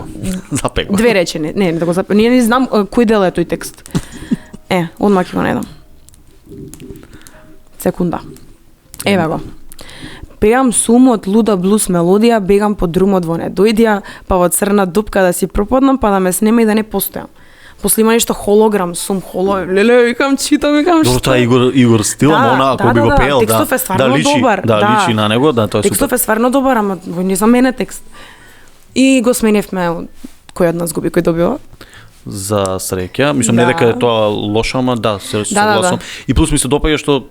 запего. Две речени, не да го запего. Ние не знам кој дел е тој текст. Одма ќе го најдам. Секунда. Еве го. Пеам сум од луда блус мелодија, бегам по друмот во недојдија, па во црна дупка да си пропаднам, па да ме снеме и да не постојам. После има нешто холограм, сум леле, викам, читам, викам што. Добро, тоа е Игор стил, ама она ако би го пеел, текстов е стварно личи, добар. личи на него, да, тоа е текстов супер. е стварно добар, ама не за мене текст. И го сменевме кој од нас губи, кој добива. За среќа, мислам не дека е тоа лошо, ама да, се согласувам. И плюс ми се допаѓа што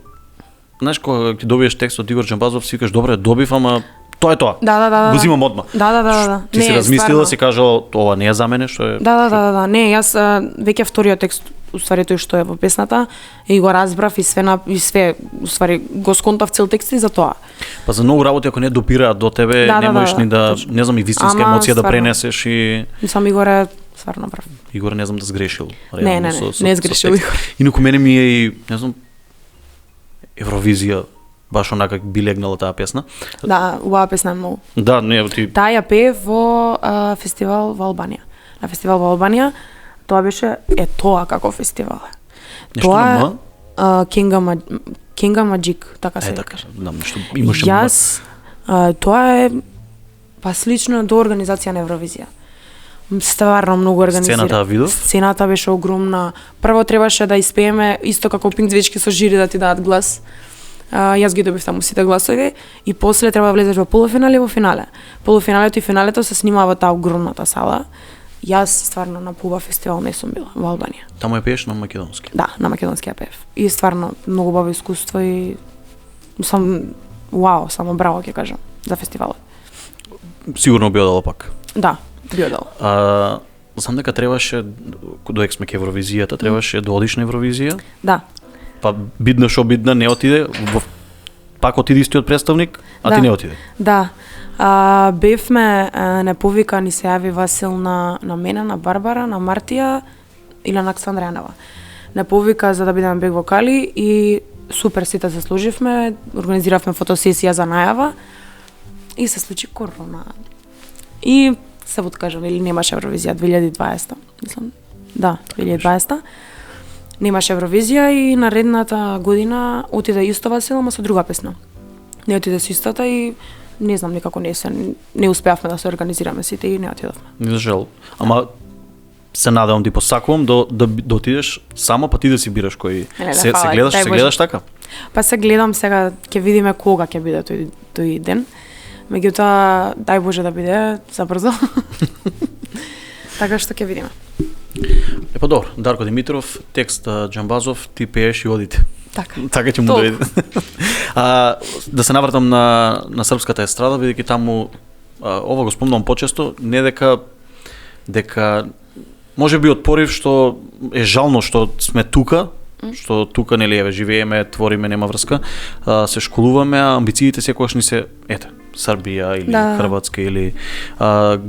знаеш кога ти добиеш текст од Игор Джамбазов, си викаш добре, добив, ама тоа е тоа. Да. Го зимам одма. Да. Ти си размислила, си кажала ова не е за мене, што е. Да. Не, јас веќе вториот текст, уствари тој што е во песната, и го разбрав и све, уствари го сконтав цел текст и за тоа. Па за многу работи ако не допираат до тебе, не можеш ни да, не знам, и вистинска емоција да пренесеш и Мислам Игор е стварно прав. Игор не знам да сгрешил. Не е сгрешил Игор. Инаку мене ми е и, не знам, Евровизија баш онака би легнала таа песна. Да, убава песна е многу. Да, не, ти. Таа ја пее во фестивал во Албанија. На фестивал во Албанија, тоа беше тоа како фестивал. Тоа е Кинга Маджик, така се така. Да, нешто имаше. Јас тоа е па слично до организација на Евровизија. Стварно многу организира. Сцената видов? Сцената беше огромна. Прво требаше да испееме исто како Пинк Звечки со жири да ти дадат глас. Јас ги добив таму сите гласови и после треба да влезеш во полуфинале и во финале. Полуфиналето и финалето се снимаа во таа огромната сала. Јас стварно на пуба фестивал не сум била во Албанија. Таму ја пееш на македонски? Да, на македонски ја пеев. И стварно многу убаво искуство и вау, само браво ќе кажам за фестивалот. Сигурно би одела пак. Да, би одела. Знам дека требаше, доек сме ке Евровизијата, требаше да одиш на Евровизија. Да. Па бидна шо бидна не отиде, пак отиде истиот представник, а ти не отиде. Да. Бевме не повика, ни се јави Васил на мене, на Барбара, на Мартија или на Аксандранова. Не повика за да бидеме бек вокали и супер сите се сложивме, организиравме фотосесија за најава и се случи корона. И се откажам, или немаше Евровизија 2020, мислам. Да, 2020. Немаше Евровизија и наредната година отиде исто Васил, ама со друга песна. Не отиде со истата и не знам, никако не успеавме да се организираме сите и не отидовме. Не жал. Ама се надевам, ти посакувам да отидеш само, па ти да си бираш кој. Се гледаш така? Па се гледам сега, ќе видиме кога ќе биде тој ден. Меѓутоа, дај Боже да биде забрзо. Така што ќе видиме. Па добро, Дарко Димитров, текст Джамбазов, ти пееш и одите. Така ќе му дојде. Да се навратам на српската естрада, бидејќи таму ова го спомнувам почесто, не дека можеби од порив што е жално што сме тука, што тука нели еве живееме, твориме, нема врска, се школуваме, а амбициите секогаш ни се Србија или Хрватска или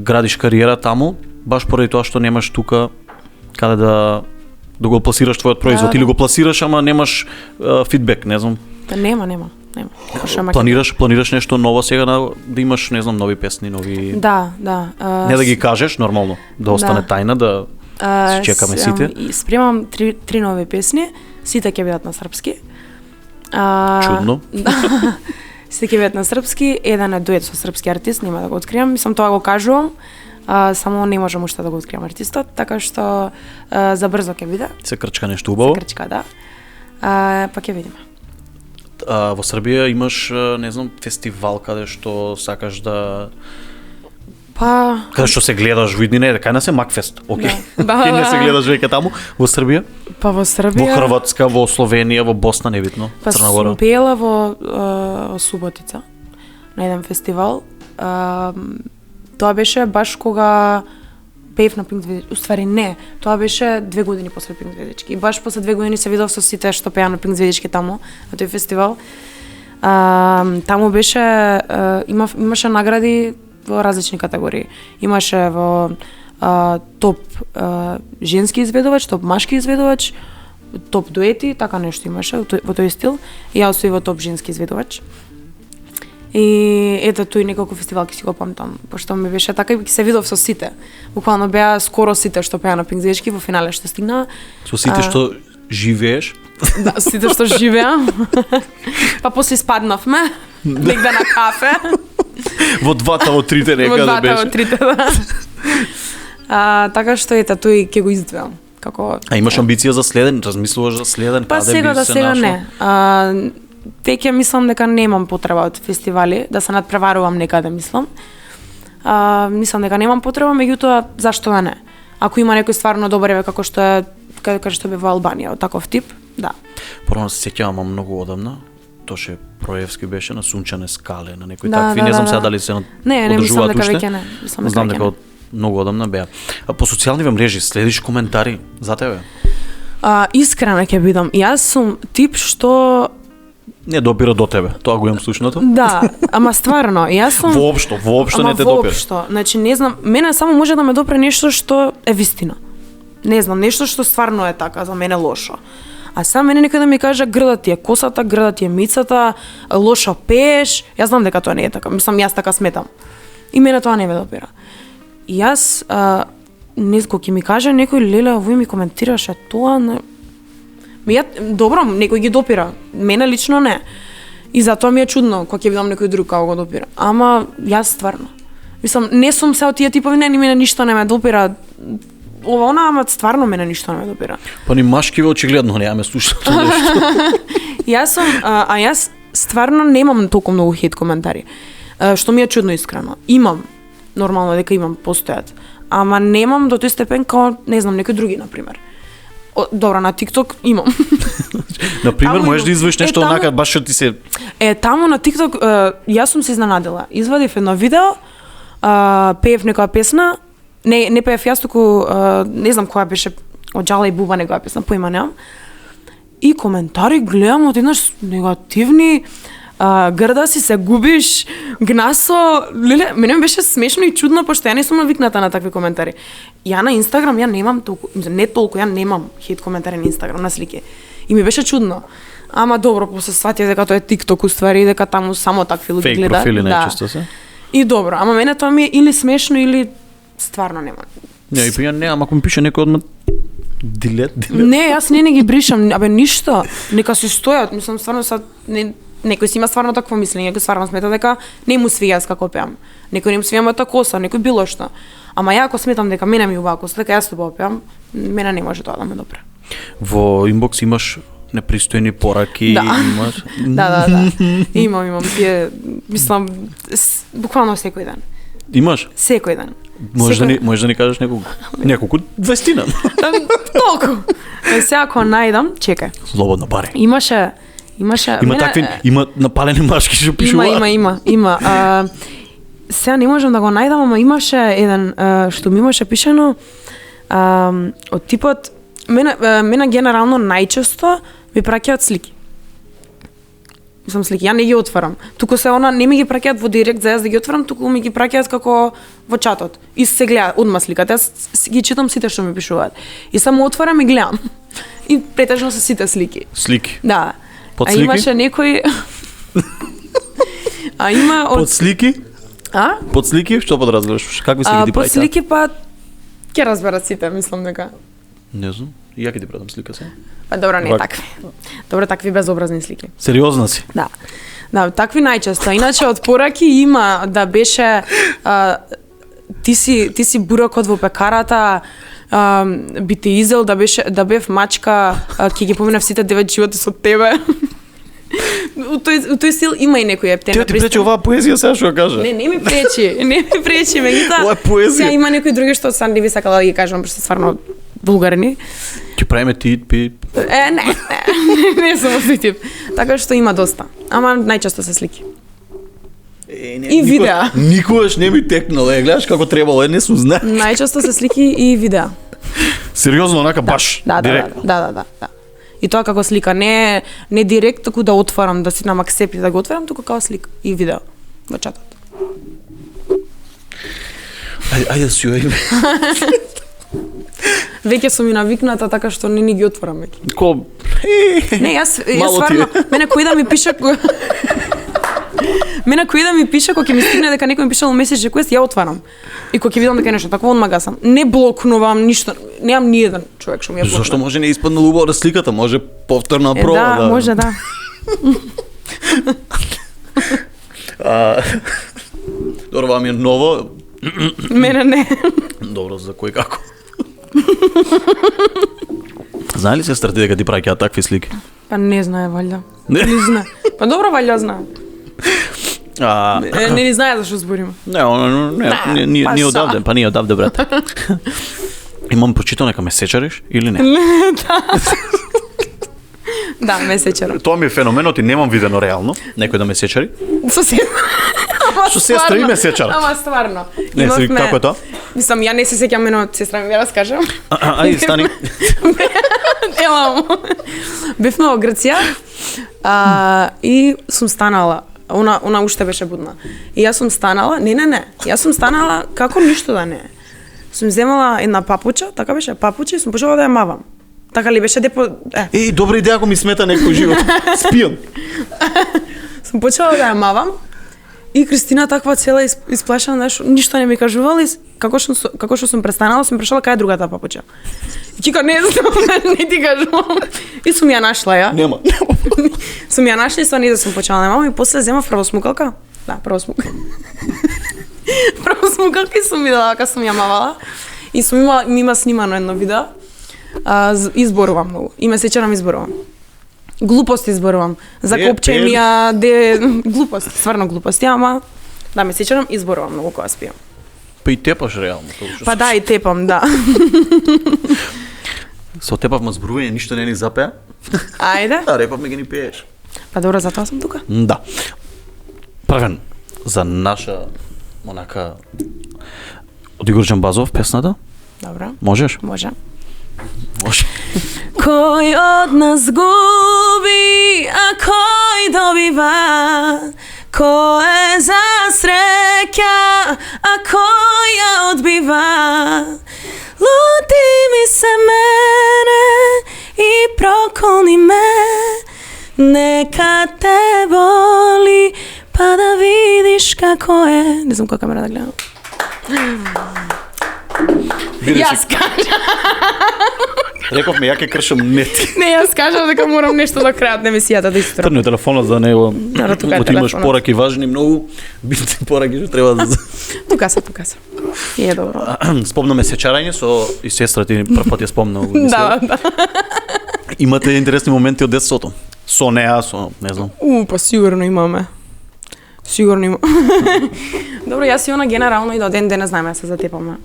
градиш кариера таму, баш поради тоа што немаш тука каде да го пласираш твојот производ или го пласираш, ама немаш фидбек, не знам. Нема. Планираш нешто ново сега да имаш, не знам, нови песни, нови. Да. Не да ги кажеш нормално, да остане тајна, да се чекаме сите. Спремам три нови песни, сите ќе бидат на српски. Чудно. Сите ќе бидат на српски, еден е дует со српски артист, нема да го откриам, мислам тоа го кажувам. Само не можам уште да го откриам артистот, така што забрзо ќе биде. Се крчка нешто убаво. Се крчка, да. Па ќе видиме. Во Србија имаш, не знам, фестивал каде што сакаш да каде што се гледаш во иднина, кај нас е Макфест, окей. Да. Не се гледаш веќе таму во Србија? Па во Србија. Во Хрватска, во Словенија, во Босна, небитно, Црна Гора. Па сум пеела во Суботица на еден фестивал. Тоа беше баш кога пеев на Пинк Звездички. Уствари не, тоа беше 2 години после Пинк Звездички. И баш после 2 години се видов со сите што пеа на Пинк Звездички таму, на тој фестивал. Таму беше, имаше награди во различни категории. Имаше во топ женски изведувач, топ машки изведувач, топ дуети, така нешто имаше во тој стил. И јас сум во топ женски изведувач. И ето тој неколку фестивал ќе си го памтам, пошто ми беше така и се видов со сите. Буквално беа скоро сите што пеа на Пинк Звездички во финале што стигна. Со сите што живееш. Да, сите што живеам. Па после спаднавме, негде на кафе. Во двата од трите Во некаде двата беше. од трите, да. Така што ета тој ќе го издвојам. Како А имаш амбиција за следен? Размислуваш за следен? Па Каде сега би да се сега нашла? не. Теќе мислам дека немам потреба од фестивали, да се надпреварувам некаде, мислам. Мислам дека немам потреба, меѓутоа зашто да не? Ако има некој стварно добар еве како што е каде што бе во Албанија, од таков тип, да. Порано се сеќавам многу одамна. Тоше Проевски беше на Сунчане скале, на некои Да, такви, да, не знам да, сега да. дали се Не мислам одржуваат дека уште. веќе не. Мислам Знам веќе дека не. од многу одамна беа. А по социјалниве мрежи следиш коментари за тебе? Искрено ќе бидам. Јас сум тип што Не допира до тебе. Тоа го имам слушнато. да, ама стварно, јас сум Воопшто не те допира. Воопшто. Значи не знам, мене само може да ме допре нешто што е вистина. Не знам, нешто што стварно е така за мене лошо. А сам мене некој да ми каже грда ти е косата, грда ти е мицата, лошо пееш, јас знам дека тоа не е така. Мислам јас така сметам. И мене тоа не ме допира. И јас не кога ќе ми каже некој леле, овој ми коментираше тоа, добро, некој ги допира. Мене лично не. И затоа ми е чудно кога ќе видам некој друг како го допира. Ама јас стварно. Мислам, не сум се од тие типови, не, ни мене ништо не ме допира. Ова, она, ама стварно мене ништо не ме допира. Па ни машкиве очигледно не слушнато нешто. Јас сум, јас стварно немам толку многу хейт коментари. Што ми е чудно искрено. Имам, нормално дека имам, постојат. Ама немам до тој степен као, не знам, некои други, например. Добро, на TikTok имам. Например, Таму можеш да имам. извадиш нешто таму- онака баш што ти се Таму на TikTok, јас сум се изненадила. Извадив едно видео, пеев некоја песна, не пеев јас, туку не знам која беше, од Джала и Буба некоја песна, поима немам. И коментари гледам одеднаш негативни, грда си се губиш, гнасо, леле, мене ми беше смешно и чудно, пошто ја не сум навикната на такви коментари. Ја на Инстаграм, ја немам толку, не толку, ја немам хейт коментари на Инстаграм, на слики. И ми беше чудно. Ама добро, после сватив дека тоа е TikTok уствари, дека таму само такви луѓе фейк гледаат. профили најчесто се. И добро, ама мене тоа ми е или смешно или стварно нема. Не, и па ја не, ама ако ми пише некој одма дилет. Не, јас не ги бришам, абе ништо. Нека се стојат, мислам стварно са некој си има стварно такво мислење, некој стварно смета дека не му свија јас како пеам. Некој не му свија мојата коса, некој било што. Ама ја ако сметам дека мене ми убава коса, дека јас убаво пеам, мене не може тоа да ме допре. Во инбокс имаш непристојни пораки, Да. имаш. Да. Имам тие, мислам, буквално секој ден. Имаш? Секој ден. Можеш да ни кажеш неколку 20-на. Толку. Сега ако најдам, чекај. Слободно баре. Имаше Има такви, има напалени машки што пишуваат. Има. Сега не можам да го најдам, ама имаше еден што ми имаше пишано од типот мене генерално најчесто ми праќаат слики. Мислам слики, ја не ги отварам. Туку се она не ми ги праќаат во директ за јас да ги отварам, туку ми ги праќаат како во чатот. И се гледа одма сликата. Јас ги читам сите што ми пишуваат. И само отварам и гледам. И претежно се сите слики. Слики. Да. Под А слики? имаше некој има од Под слики? Под слики, што подразбираш? Какви слики ти под праќаат? слики па ќе разберат сите, мислам дека. Не знам. И ја ќе ти пратам слика се. Па добро, не Вак. такви. Добро, такви безобразни слики. Сериозна си. Да. Да, такви најчесто. Иначе од пораки има да беше ти си бурокот во пекарата, би те изел да бев мачка, ќе ги поминав сите 9 животи со тебе. У тој стил има и некој ептен. Ти пречи оваа поезија сега што ја кажа. Не ми пречи, меѓутоа. Ова е поезија. Сега има некои други што сам не би сакала да ги кажам, пошто стварно вулгарни. Ќе правиме тит пит. Не сум овој тип. Така што има доста. Ама најчесто се слики. И видеа. Никогаш не ми текнало, гледаш како требало, не сум знае. Најчесто се слики и видеа. Сериозно, онака баш, директно. Да. И тоа како слика, не директ, туку да отварам, да си на акцепт да го отварам, туку како слика и видео во чатот. Ајде си ојме. Веќе сум и навикната, така што не ни ги отварам веќе. Ко? Не, јас Мало ти е. стварно, мене кој да ми пише Мене кој да ми пише, кога ќе ми стигне дека некој ми пишал меседж реквест, ја отварам. И кога ќе видам дека е нешто такво, одма гасам. Не блокнувам ништо. немам ни еден човек што ми ја покана. Зошто може не испаднало убаво сликата, може повторна проба. Да, може да. Добро, вам е ново. Мене не. Добро, за кој како. Знае ли сестрата дека ти праќаат такви слики? Па не знае, валјда. Не? Не знае. Па добро, валјда знае. Не знае зашто збориме. Не одавде, па ние одавде, брат. Имам прочитано нека ме сечариш или не? Да, ме сечарам. Тоа ми е феноменот и немам видено реално некој да ме сечари. Со сестра и ме сечара. Ама стварно. Не, како е тоа? Мислам, ја не се сеќам мене од сестра ми, ја раскажам. Ајде, стани. Бевме во Грција и сум станала. Она уште беше будна. И јас сум станала, јас сум станала како ништо да не е. Сум земала една папуча, така беше, папуча и сум почела да ја мавам. Така ли беше депо... Добра идеја ако ми смета некој живот. Спијам. Сум почела да ја мавам и Кристина таква цела исплашена, ништо не ми кажувала и како што сум престанала, сум прешла кај другата папуча. И кика, не знам, не ти кажувам. И сум ја нашла ја. Нема. Сум ја нашла и стварно да сум почела да мамам и после земав правосмукалка. Да, правосмукалка. Правосмукалка и сум видела како сум ја мавала. И сум има снимано едно видео. Изборувам многу. И ме сечерам изборувам. Глупости изборувам. За копчемија, глупости, стварно глупости, ама да ме сечерам изборувам многу кога спијам. Па и тепаш реално. Па да, и тепам, да. Со тепавме зборување, ништо не ни запеа. Ајде. Да, репавме ги ни пееш. Па добро, затоа сум тука. Да. Првен, за наша, онака, од Игор Джамбазов, песната. Добро. Можеш? Може. Може. Кој од нас губи, а кој добива? Кој е за среќа, а кој ја одбива? Лути ми се мене и проколни ме, нека те боли, па да видиш како е. Не знам која камера да гледам. Јас кажам. Рековме, ја ке кршам нети. Не, јас кажам дека морам нешто до крајот на емисијата да истрам. Трне телефонот за него. тука е Оти имаш телефонот. пораки важни, многу битни пораки што треба да... Тука се. И е добро. Спомнаме сечарање со и сестра ти прв пат ја спомнала. Да. Имате интересни моменти од детството? Со неа, не знам. Па сигурно имаме. Сигурно има. Добро, јас и она генерално и до ден денес знаеме да се затепаме.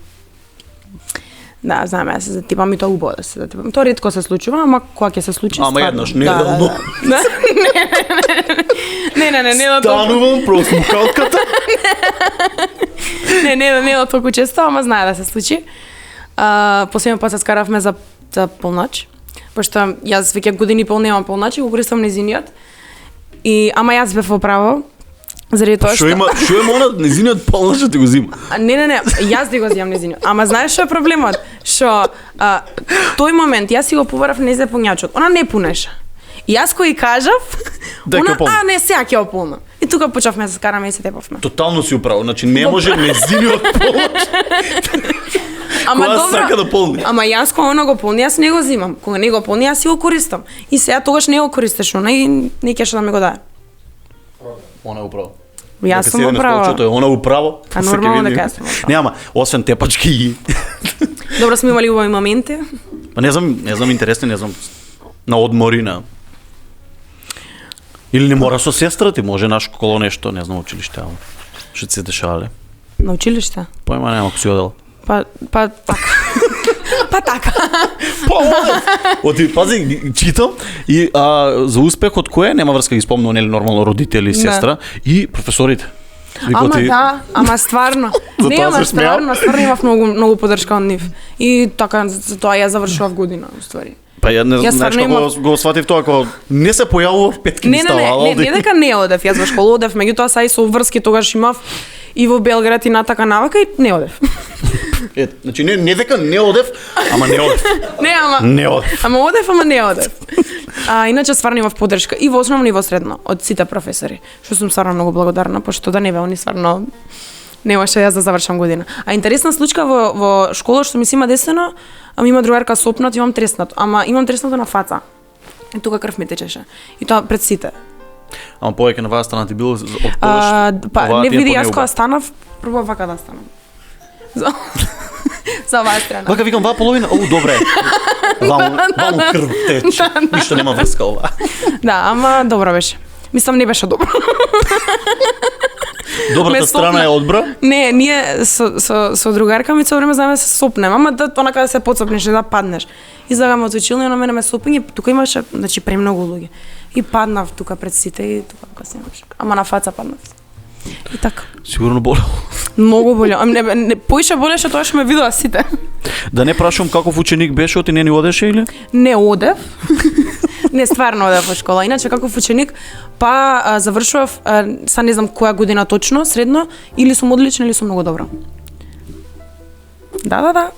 Да, знаеме да се затепаме и тоа убаво да се затепаме. Тоа ретко се случува, ама кога ќе се случи Ама стварно. еднаш, недавно. Да. Не, да толку. Станувам просмукалката. Не да толку често, ама знае да се случи. Последниот пат се скаравме за полноќ, пошто јас веќе години пол немам полноќ и го користам незиниот. Ама јас бев во право. Заради тоа Што има она незиниот полноќ што ти го зима? Не, јас ти го земам незиниот. Ама знаеш што е проблемот? Што тој момент јас си го побарав незапуњачот. Она не пунеше. И јас кој кажав, не сега ќе ополнам. И тука почнавме да се скараме и се тепавме. Тотално си управо, значи не може незиниот полноќ. Ама Кога добро. сака да полни. Ама јас кога она го полни, јас не го зимам. Кога не го полни, јас си го користам. И сега тогаш не го користеш она и не кеш да ми го даде. Она е управо. Јас сум управо. Она управо. А нормално дека јас сум управо. Нема, освен тепачки. Добро сме имали убави моменти. Па не знам интересни, не знам на одмори на или не мора со сестра ти, може на школа нешто, не знам училиште, ама што се дешавале. На училиште? Појма нема ако си одела. Па така. Па така. Оти, пази, читам и за успехот кој е, нема врска ги спомнува, нели нормално родители, сестра и професорите. Ама стварно. Не, ама стварно имав многу поддршка од нив. И така за тоа ја завршував година, уствари. Па ја не знаеш како го сватив тоа, кога не се појавува петки не ставала. Не дека не одев, јас во школа одев, меѓутоа сај со врски тогаш имав и во Белград и натака навака и не одев. Значи не дека не одев, ама не одев. Не одев. Ама одев, ама не одев. Иначе стварно имав поддршка и во основно и во средно од сите професори, што сум стварно многу благодарна, пошто да не бе они стварно немаше јас да завршам година. А интересна случка во школа што ми се има десено, Ама има другарка сопнат, имам треснат. Ама имам треснато на фаца. И тука крв ми течеше. И тоа пред сите. Ама повеќе на вас страна ти било од Па не види јас кога станав, прво вака да станам. За оваа страна. Вака викам, ваа половина, добре. Ваму крв тече. Ништо нема врска ова. Да, ама добро беше. Мислам не беше добро. Добрата страна е одбра? Не, ние со другарка ми цело време знаеме да се сопнем, ама да онака да се подсопнеш, да паднеш. Излагаме од училни, на мене ме сопење, тука имаше, значи премногу луѓе. И паднав тука пред сите и тука касе имаше. Ама на фаца паднав. И така. Сигурно болело. Многу болело. Не поише болеше тоа што ме видоа сите. Да не прашувам каков ученик беше, оти не ни одеше или? Не одев. Не, стварно одев во школа. Иначе каков ученик, па завршував, са не знам која година точно, средно, или сум одлична или сум многу добра. Да.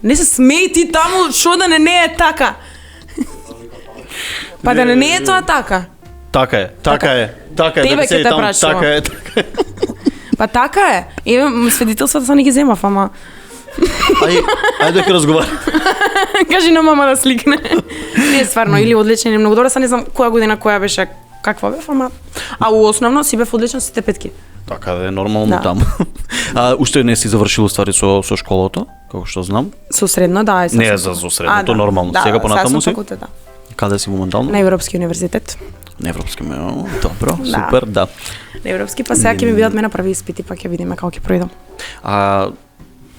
Не се смеј ти таму, шо да не е така? Па да не е тоа така. Така е. Тебе ќе те прашувам. Така е. Па така е. Еве свидетелствата са не ги земав, ама Ајде да ќе разговараме. кажи на мама да сликне. Не, стварно, или одличен или многу добра, са не знам која година која беше, каква бев, ама у основно си бев одличен сите петки. Така да е нормално Да. таму. Уште не си завршил ствари со школото, како што знам. Со средно, да. Не за средното, нормално. Сега понатаму си? Факултет, да. Каде си моментално? На Европски универзитет. На Европски, добро, Да. супер, да. На Европски, па сега ќе ми бидат мене први испити, па ќе видиме како ќе проидам.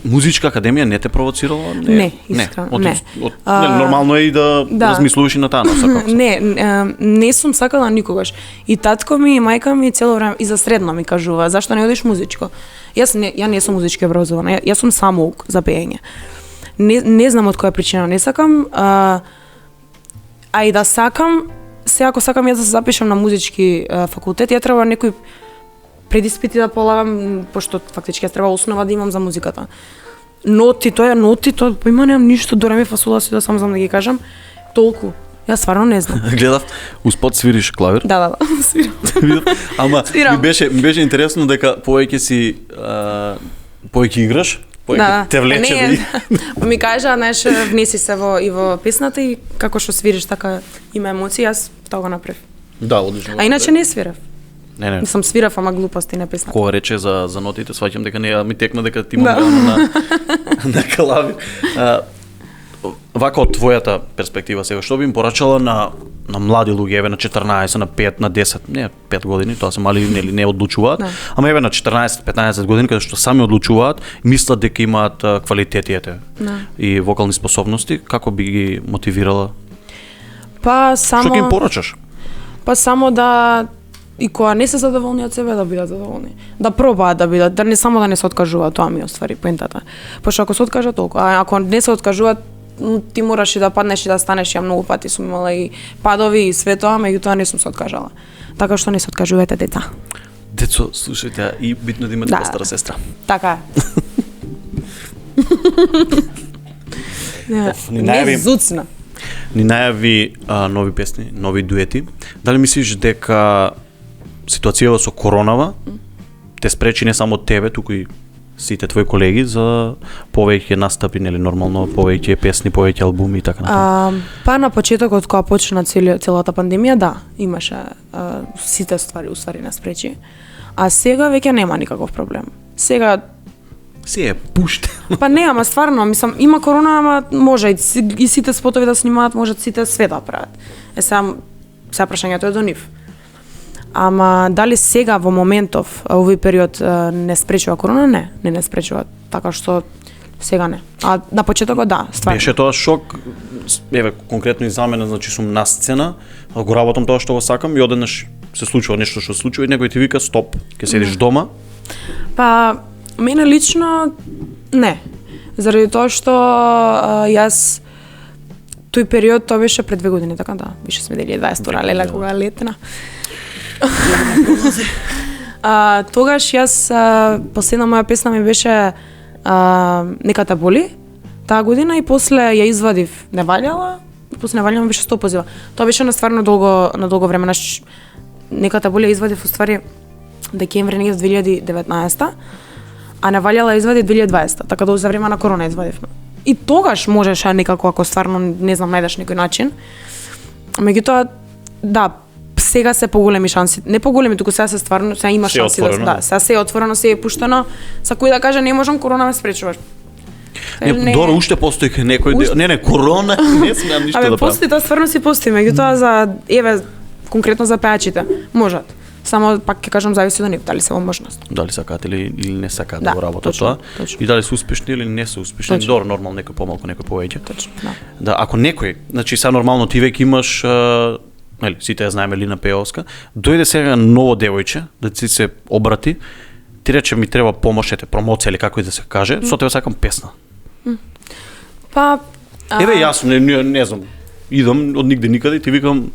Музичка академија не те провоцирала? Не, искрено, не. Нормално е и да размислуваш и на таа носа, како се. Не сум сакала никогаш. И татко ми и мајка ми цело време и за средно ми кажува, зашто не одиш музичко? Ја не сум музички образована, јас сум самоук за пеење. Не знам од која причина не сакам, а и да сакам, се ако сакам јас да се запишам на музички факултет, ја треба некој предиспити да полагам, пошто фактички јас треба основа да имам за музиката. Ноти, па има немам ништо, до ре ми фа сол ла си да само знам да ги кажам, толку. Јас стварно не знам. Гледав, успод свириш клавир. Да, свирам. Ама Свирам. ми беше интересно дека повеќе играш, повеќе те влече Па ми кажа, знаеш, внеси се во песната и како што свириш така има емоции, јас тоа го направив. Да, одлично. А иначе не свирав. Не. Сам свирав, ама глупости не песната. Кога рече за нотите, сваќам дека не ми текна дека ти на клавир. Вака од твојата перспектива сега, што би им порачала на млади луѓе, еве на 14, на 5, на 10, не 5 години, тоа се мали нели не одлучуваат, ама еве на 14-15 години каде што сами одлучуваат, мислат дека имаат квалитети и вокални способности, како би ги мотивирала? Па само Што ќе им порачаш? Па само да и кога не се задоволни од себе да бидат задоволни. Да пробаат да бидат, да не само да не се откажуваат, тоа ми е оствари поентата. Пошто ако се откажат толку, а ако не се откажуваат, ти мораш и да паднеш и да станеш, ја многу пати сум имала и падови и све тоа, меѓутоа не сум се откажала. Така што не се откажувате, деца. Децо, слушајте, и битно да имате постара сестра. Така е. Не зуцна. Ни најави нови песни, нови дуети. Дали мислиш дека ситуацијава со коронава те спречи не само тебе, туку и сите твои колеги за повеќе настапи, нели нормално, повеќе песни, повеќе албуми и така натаму? Па на почетокот кога почна целата пандемија, да, имаше сите ствари уствари нас спречи. А сега веќе нема никаков проблем. Сега Се е пуштено. Па не, ама стварно, мислам, има корона, ама може и сите спотови да снимаат, можат сите све да прават. Сега прашањето е до нив. Ама дали сега во моментов, овој период не спречува корона? Не спречува, така што сега не. А на почетокот да, стварно. Беше тоа шок, еве конкретно и за мене, значи сум на сцена, го работам тоа што го сакам и одеднаш се случува нешто што се случува и некој ти вика стоп, ќе седиш дома. Па мене лично не. Заради тоа што јас тој период, тоа беше пред 2 години, така да, беше сме 2020 леле кога летна. Тогаш јас последна моја песна ми беше Нека те боли таа година и после ја извадив Не валјала, после Не валјала беше 100 позива. Тоа беше на стварно долго време. Нека те боли ја извадив уствари декември негде 2019, а Не валјала ја извади 2020, така да за време на корона извадивме. И тогаш можеш некако, ако стварно, не знам, најдеш некој начин. Меѓутоа, да, сега се поголеми шанси. Не поголеми, туку сега се стварно, сега има Се шанси отворено. да, сега се е отворено, се е пуштено. Са кој да каже не можам, корона ме спречуваш. Добро, уште постои некој не, корона, не смеам ништо да правам. Постои, тоа стварно си постои, меѓутоа за конкретно за пеачите можат. Само пак ќе кажам зависи од нив, дали се во можност. Дали сакаат или не сакаат Да, да го работат точно, тоа. точно. И дали се успешни или не се успешни. Точно. Добро, нормално некој помалку, некој повеќе. Точно, да. Да, ако некој, значи сега нормално ти веќе имаш, нели, сите ја знаеме Лина Пејовска, дојде сега ново девојче да ти се обрати, ти рече ми треба помош, ете, промоција или како и да се каже, со тебе сакам песна. Па Еве јас не знам, идам од нигде никаде и ти викам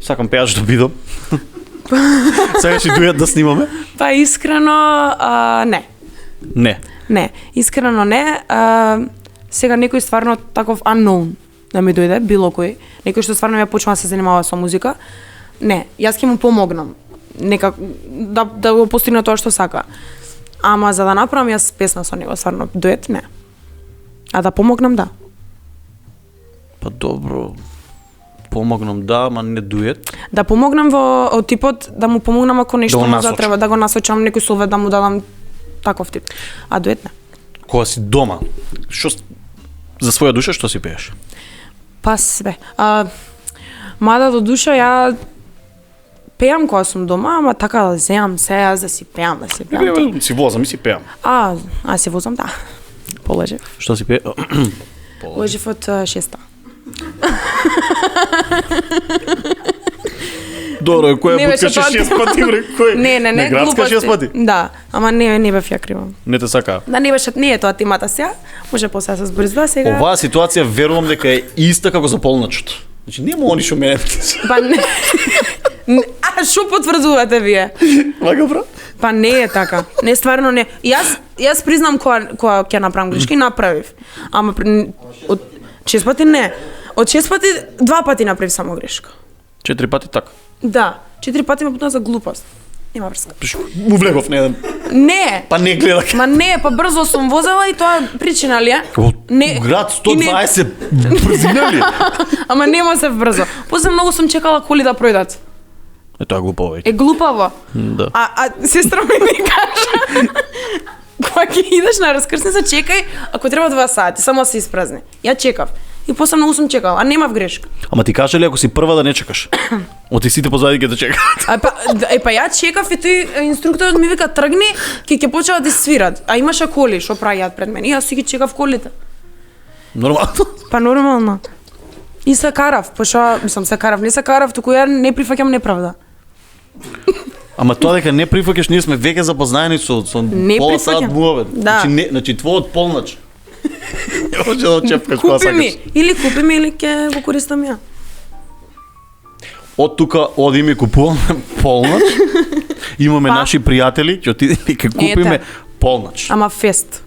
сакам пејач да бидам. Сега ќе дојдат да снимаме? Па искрено не. Не. Искрено не. Сега некој стварно таков unknown да ми дојде, било кој, некој што стварно ја почнува да се занимава со музика. Не, јас ќе му помогнам. Некак да го постигне тоа што сака. Ама за да направам јас песна со него, стварно дует не. А да помогнам, да. Па добро. Помогнам да, ама не дует. Да помогнам во од типот да му помогнам ако нешто Да го му насочам. затреба, да го насочам некој совет, да му дадам таков тип. А дует не. Кога си дома, за своја душа што си пееш? Па све. Мада до душа ја пеам кога сум дома, ама така да земам се јас да си пеам, Си возам и си пеам. Се возам, да. Полежев. Што си пее? Полежев од 6-та. Добро, која Не беше буткаше тоа 6 пати, бре, кој? Не, градска 6 пати? Да, ама не бев ја крива. Не те сака. Да, не е тоа темата сега. Може после да се збрзда сега. Оваа ситуација верувам дека е иста како за полначот. Значи нема они што мене. Па не. А што потврдувате вие? Вака бра? Па не е така. Не, стварно не. Јас признам кога ќе направам грешки, направив. Ама од 6 пати не. Од 6 пати 2 пати направив само грешка. 4 пати така. Да, 4 пати ме потна за глупост. Нема врска. Му влегов на еден. Не. Па не гледах. Ма не, па брзо сум возела и тоа причина ли е? Не. Град 120 брзина ли? Ама нема се брзо. После многу сум чекала коли да пројдат. Тоа е глупаво. Е глупаво. Да. А сестра ми кажа, кога ќе идеш на раскрсница, чекај, ако треба 2 сати, само се испразни. Ја чекав. И после многу сум чекала, а немав грешка. Ама ти кажа ли ако си прва да не чекаш? Оти сите позади ќе да чекаат. Па ја чекав и тој инструкторот ми вика тргни, ќе почнат да свират. А имаше коли што праќаат пред мене. И јас си ги чекав колите. Нормално. Па нормално. И се карав, пошто не се карав, туку ја не прифаќам неправда. Ама тоа дека не прифаќаш, ние сме веќе запознаени со Не пола прифаќам. сат муавет. Да. Значи твојот полнач. Ја може да чепкаш кога Купи ми, сакаш. или купи ми, или ќе го користам ја. Од тука оди ми купуваме полнач. Имаме Па. наши пријатели, ќе отидеме и ќе купиме Ете. полнач. Ама фест.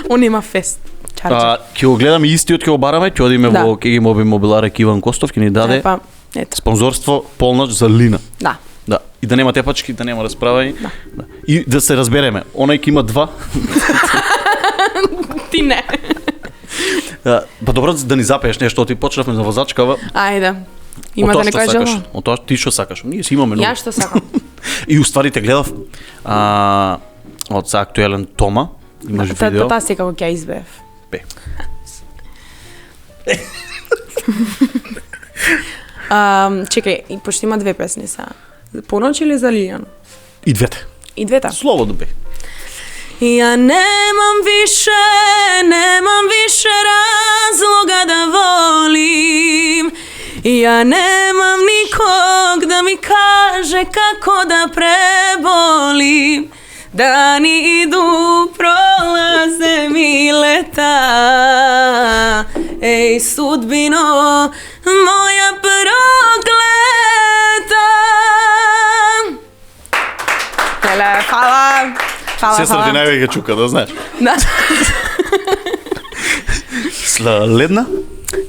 Он има фест. Чарче. Ќе го гледаме истиот, ќе го бараме, ќе одиме Да. во КГ Моби Мобиларек Иван Костов, ќе ни даде Па, ето. спонзорство полнач за Лина. Да. Да. И да нема тепачки, да нема расправања. Да. И да се разбереме, онај ќе има 2. Ти не. Па добро да ни запееш нешто, ти почнавме за возачкава. Ајде. Имате некоја желба? Од тоа ти што сакаш? Ние си имаме Ја што сакам. И уствари те гледав од за актуелен Тома, имаш видео. Таа секако ќе ја избеев. Бе. Чекај, и пошто има 2 песни сега. Поноќ или за Лилјан? И двете. И двете. Слободно бе. Ја немам више разлога да волим. Ја немам никог да ми каже како да преболим. Дани иду, пролазе ми лета. Еј, судбино, моја проклета. Еле, фала. Сестра ти највеќе чука, да знаеш. Да. Следна?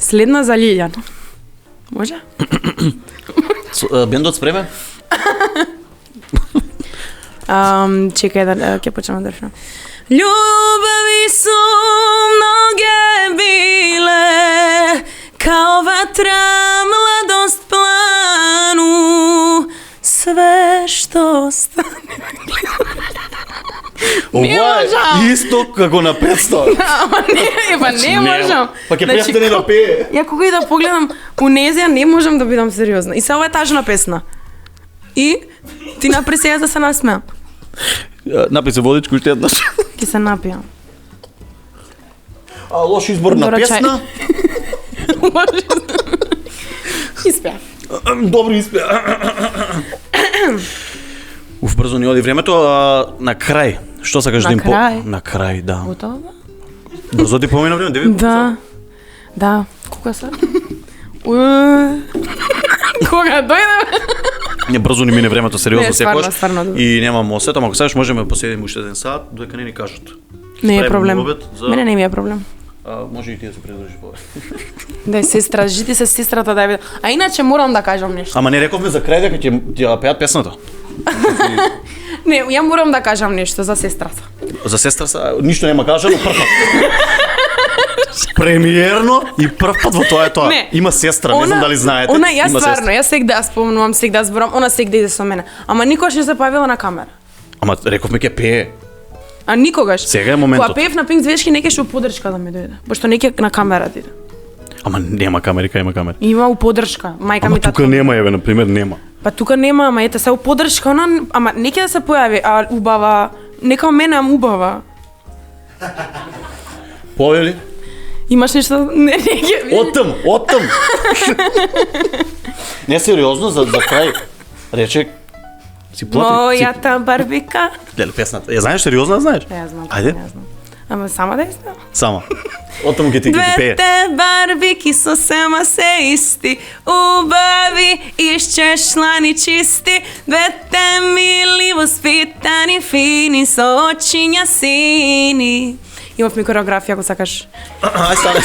Следна за Лилјан. Може? Бендот спремен? Чекај да ќе почнеме да рефрем. Ljubavi su mnoge bile, kao vatra mladost planu, sve što stane. Ова е исто како на 500. Не можам. Па ќе престане да пее. Ја кога и да погледам унезија, не можам да бидам сериозна. И се ова е тажна песна. И ти напри сега да се насмеам. Напи се водичку уште еднаш. Ќе се напијам. А лош избор на Добра, песна. Испеа. Добро испеа. Уф, брзо ни оди времето, на крај. Што сакаш да им по... На крај, да. Готово? Брзо ти помина време, деви? Да. Кога се? Кога дојде? Не, брзо ни мине времето, сериозно секогаш. Стварно. И немам осетам, ако сакаш можеме да поседиме уште еден сат, додека не ни кажат. Не е проблем. За... Мене не ми е проблем. Може и ти да се придружиш повеќе. Да, сестра, жити се сестрата да е. А иначе морам да кажам нешто. Ама не рековме за крај дека ќе ја пеат песната. Не, ја морам да кажам нешто за сестрата. За сестра ништо нема кажано, прв пат. Премиерно и прв пат во тоа. Не. Има сестра, не знам дали знаете. Она јас има стварно, сестра. јас сегда спомнувам, сегда зборам, она сегда иде со мене. Ама никогаш не се појавила на камера. Ама рековме ќе пее. А никогаш. Сега е моментот. Кога пеев на Пинк Звездки, не кеше у поддршка да ми дојде. Пошто не ке на камера да иде. Ама нема камери, има камери. Има у поддршка. Мајка Ама ми тука нема, еве, на пример, нема. Па тука нема, ама ете се у поддршка, она, ама не ќе да се појави, а убава, нека мене ам убава. Повели? Имаш нешто? Не ќе. Оттам. Не сериозно за крај. Рече си плати. Мојата барбика. Леле песната. Ја знаеш сериозно, знаеш? Ја знам. Ајде. Ја знам. Ама сама да исто. Само. Оттаму ќе ти пее. Двете барбики сосема се исти, убави, исчешлани чисти, двете мили воспитани фини, со очиња сини. Имав ми кореографија, ако сакаш. Ај стане.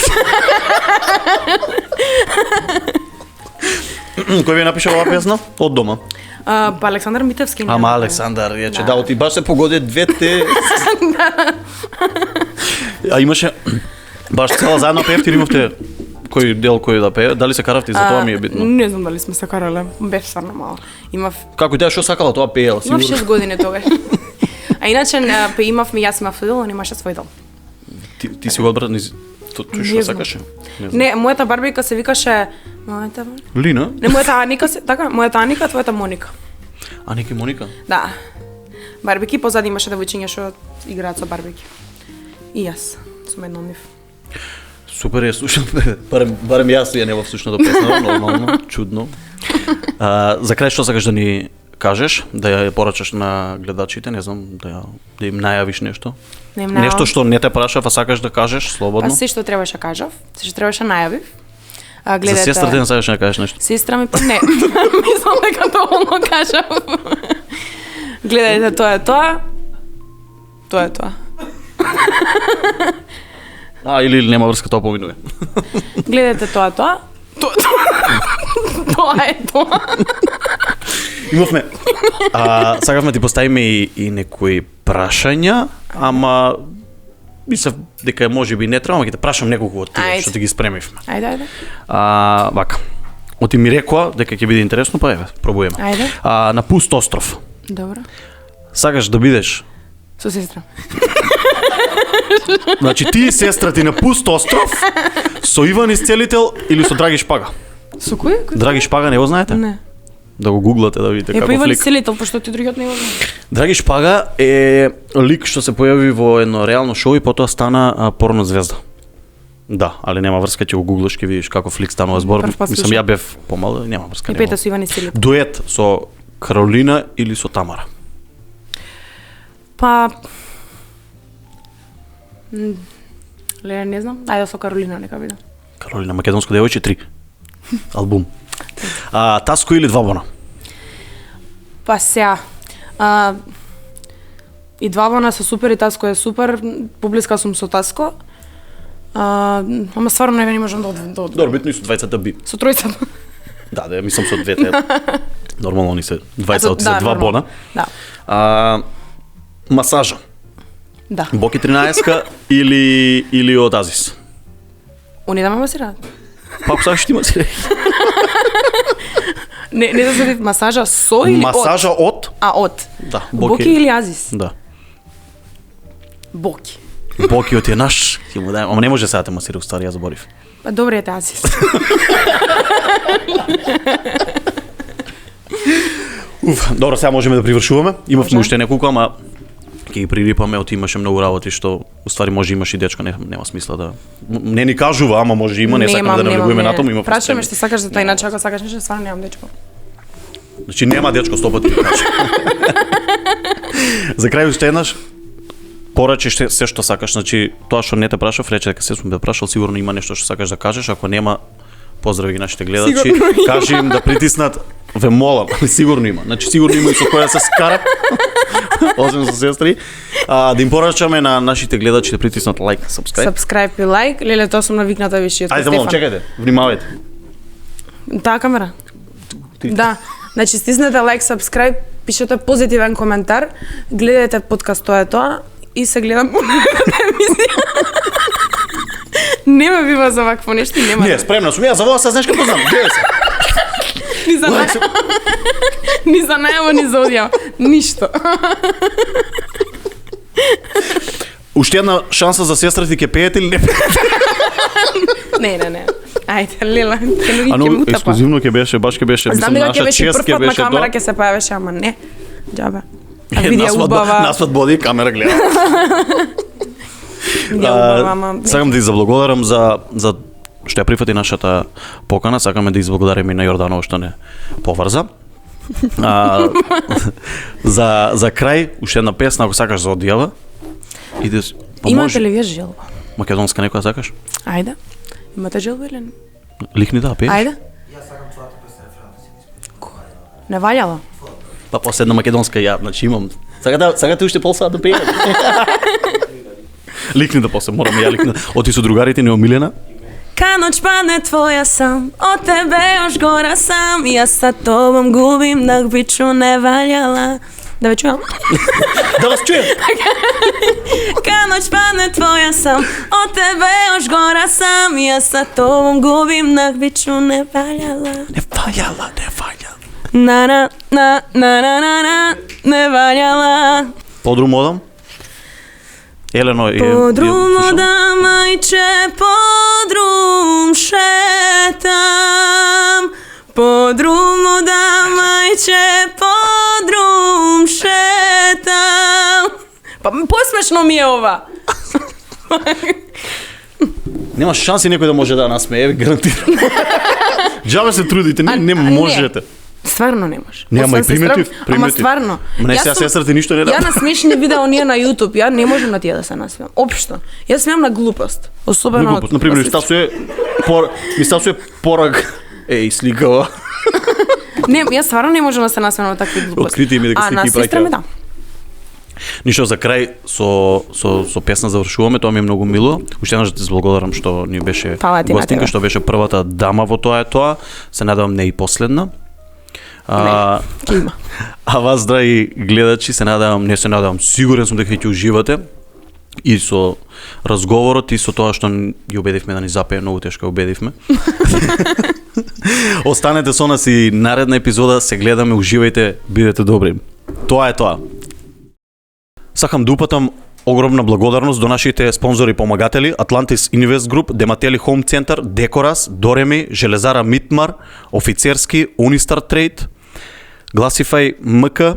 Кој ви напиша оваа песна? Од дома. Па Александар Митевски. Ама Александар, рече, да, оти баш се погоди двете. А имаше баш цела заедно пеевте или имавте кој дел кој да пее? Дали се каравте, за тоа ми е битно. Не знам дали сме се карале, бев стварно мало. Имав Како и таа што сакала, тоа пеела, имав сигурно. 6 години тогаш. А иначе јас имав дел, он имаше свој дел. Ти си го одбрат, тој што сакаше? Не, мојата барбика се викаше мојата Лина? Не, мојата Аника се, така, мојата Аника, твојата Моника. Аника и Моника? Да. Барбики, позади имаше девојчиња што играат со барбики. И јас сум една од нив. Супер е слушам, барем јас ја не во слушната песна, нормално, чудно. За крај што сакаш да ни кажеш, да ја порачаш на гледачите, не знам, да им најавиш нешто? Нешто што не те прашав, а сакаш да кажеш слободно? Па се што требаше кажав, се што требаше најавив. За сестрата не сакаш да кажеш нешто? Сестра ми, не, мислам дека доволно кажав. Гледајте, тоа е тоа. Тоа е тоа. Или нема врска, тоа поминува. Гледајте тоа е тоа. Тоа е тоа. Имавме, сакавме ти поставиме и некои прашања, ама мислев дека можеби не треба, ама ќе те прашам неколку од тие што ти ги спремивме. Ајде. Вака. Оти ми рекоа дека ќе биде интересно, па еве, пробуеме. Ајде. На пуст остров. Добро. Сакаш да бидеш Со сестра. Значи ти и сестра ти на пуст остров со Иван Исцелител или со Драги Шпага? Со кој? Драги Шпага не го знаете? Не. Да го гуглате да видите како Па Иван флик. Исцелител, пошто ти другиот не го знам. Драги Шпага е лик што се појави во едно реално шоу и потоа стана порно звезда. Да, али нема врска, ќе го гуглаш, ќе видиш како флик станува збор. Мислам ја бев помал, нема врска. И пета со Иван Исцелител. Дует со Каролина или со Тамара? Па Леле, не знам. Ајде со Каролина нека биде. Каролина, македонско девојче 3. Албум. Таско или Двабона? Па сеа. И Двабона се супер и Таско е супер. Поблиска сум со Таско. Ама стварно не можам да Добро, битно и со двајцата би. Со тројцата. Да, мислам со двете. Нормално ни се двајца од да, два бона. Да. Масажа. Да. Боки 13 или од Азис? Они да ме масираат. Па ако сакаш ти масирај. Не да се масажа со или Масажа од? од. Да, Боки или Азис? Да. Боки. Боки од е наш, ти му даjem. Ама не може сега те масира у стари, ја заборив. Па добре е Азис. Добро, сега можеме да привршуваме. Имавме уште неколку, ама ќе ги пририпаме, оти имаше многу работи што уствари може имаш и дечко, нема смисла да не ни кажува, ама може има, не сакам да навлегуваме на тоа, има. Прашуваме што сакаш за тоа, иначе ако сакаш нешто, стварно немам дечко. Значи нема дечко 100 пати да кажа. За крај уште еднаш порачи се што сакаш, значи тоа што не те прашав, рече дека се сум да прашал, сигурно има нешто што сакаш да кажеш, ако нема, поздрави ги нашите гледачи, кажи им да притиснат, ве молам, сигурно има. Значи сигурно има и со која се скарат, освен со сестри. Да им порачаме на нашите гледачи да притиснат лайк, subscribe. Subscribe и лайк, леле тоа сум навикната више од Стефан. Ајде, молам, чекајте, внимавајте. Таа камера. Да, значи стиснете лайк, subscribe, пишете позитивен коментар, гледајте подкаст Тоа е тоа и се гледам емисија. Нема бива за вакво нешто, нема. Не, спремна сум, ја за ова се знаеш како знам, гледај се. Ни за најава, ни за одјава, ништо. Уште една шанса за сестрите, ќе пеете или не пеете? Не. Ајде, лела, ќе А но ексклузивно ќе беше, баш ќе беше, знам дека ќе беше чест прв пат на камера ќе се појавеше, ама не. Џабе. А видеа убава. На свадба камера гледа. Сакам да ја заблагодарам за што ја прифати нашата покана, сакаме да изблагодариме и на Јорданово што не поврза. За крај, уште една песна, ако сакаш за одјава. Имате ли вие желба? Македонска некоја сакаш? Ајде. Имате желба или не? Лихни да, пееш? Ајде. Јас сакам твојата песна рефрената си ми. Не валјала? Па после една македонска ја, значи имам. Сакате уште пол сат да пееш? Ликни да после, морам ја ликни. Оти со другарите, не омилена. Ка ноќ падне твоја сам, од тебе још гора сам, јас са тобом губим, да бичу не валјала. Да ве чујам? Да вас чујам. Ка ноќ падне твоја сам, од тебе још гора сам, јас са тобом губим, да бичу не валјала. Не валјала. На, не валјала. Подрум одам? Елено е... Подрум одам, мајче, подрум шетам. Подрум одам, мајче, подрум шетам. Па посмешно ми е ова. Нема шанси некој да може да насмее, еве гарантирам. Џабе се трудите, не можете. Стварно не може. Нема и примитив. Ама стварно. Не сега сестрите ништо не да. Ја на смешни видео ние на YouTube, ја не можам на тие да се насмеам. Општо. Јас смеам на глупост. Особено на пример, стасуе порак сликава. Не, јас стварно не можам да се насмеам на такви глупости. Открити ми дека слики праќа. А на сестра ми да. Ништо за крај со песна завршуваме, тоа ми е многу мило. Уште еднаш ти благодарам што ни беше гостинка, што беше првата дама во Тоа е тоа. Се надевам не и последна. Ќе има. А вас, драги гледачи, сигурен сум дека ќе уживате и со разговорот и со тоа што ги убедивме да ни запее, многу тешко убедивме. Останете со нас и наредна епизода, се гледаме, уживајте, бидете добри. Тоа е тоа. Сакам да упатам огромна благодарност до нашите спонзори и помагатели: Atlantis Invest Group, Дематели Home Center, Декорас, Дореми, Железара Митмар, Офицерски, Унистар Трейд, Гласифај МК,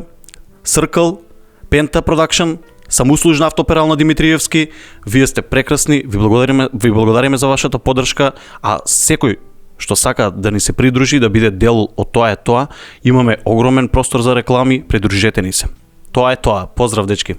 Circle, Penta Production, Самоуслужна автоперал на Димитриевски. Вие сте прекрасни, ви благодариме за вашата поддршка, а секој што сака да ни се придружи, да биде дел од Тоа е тоа, имаме огромен простор за реклами, придружете ни се. Тоа е тоа. Поздрав, дечки.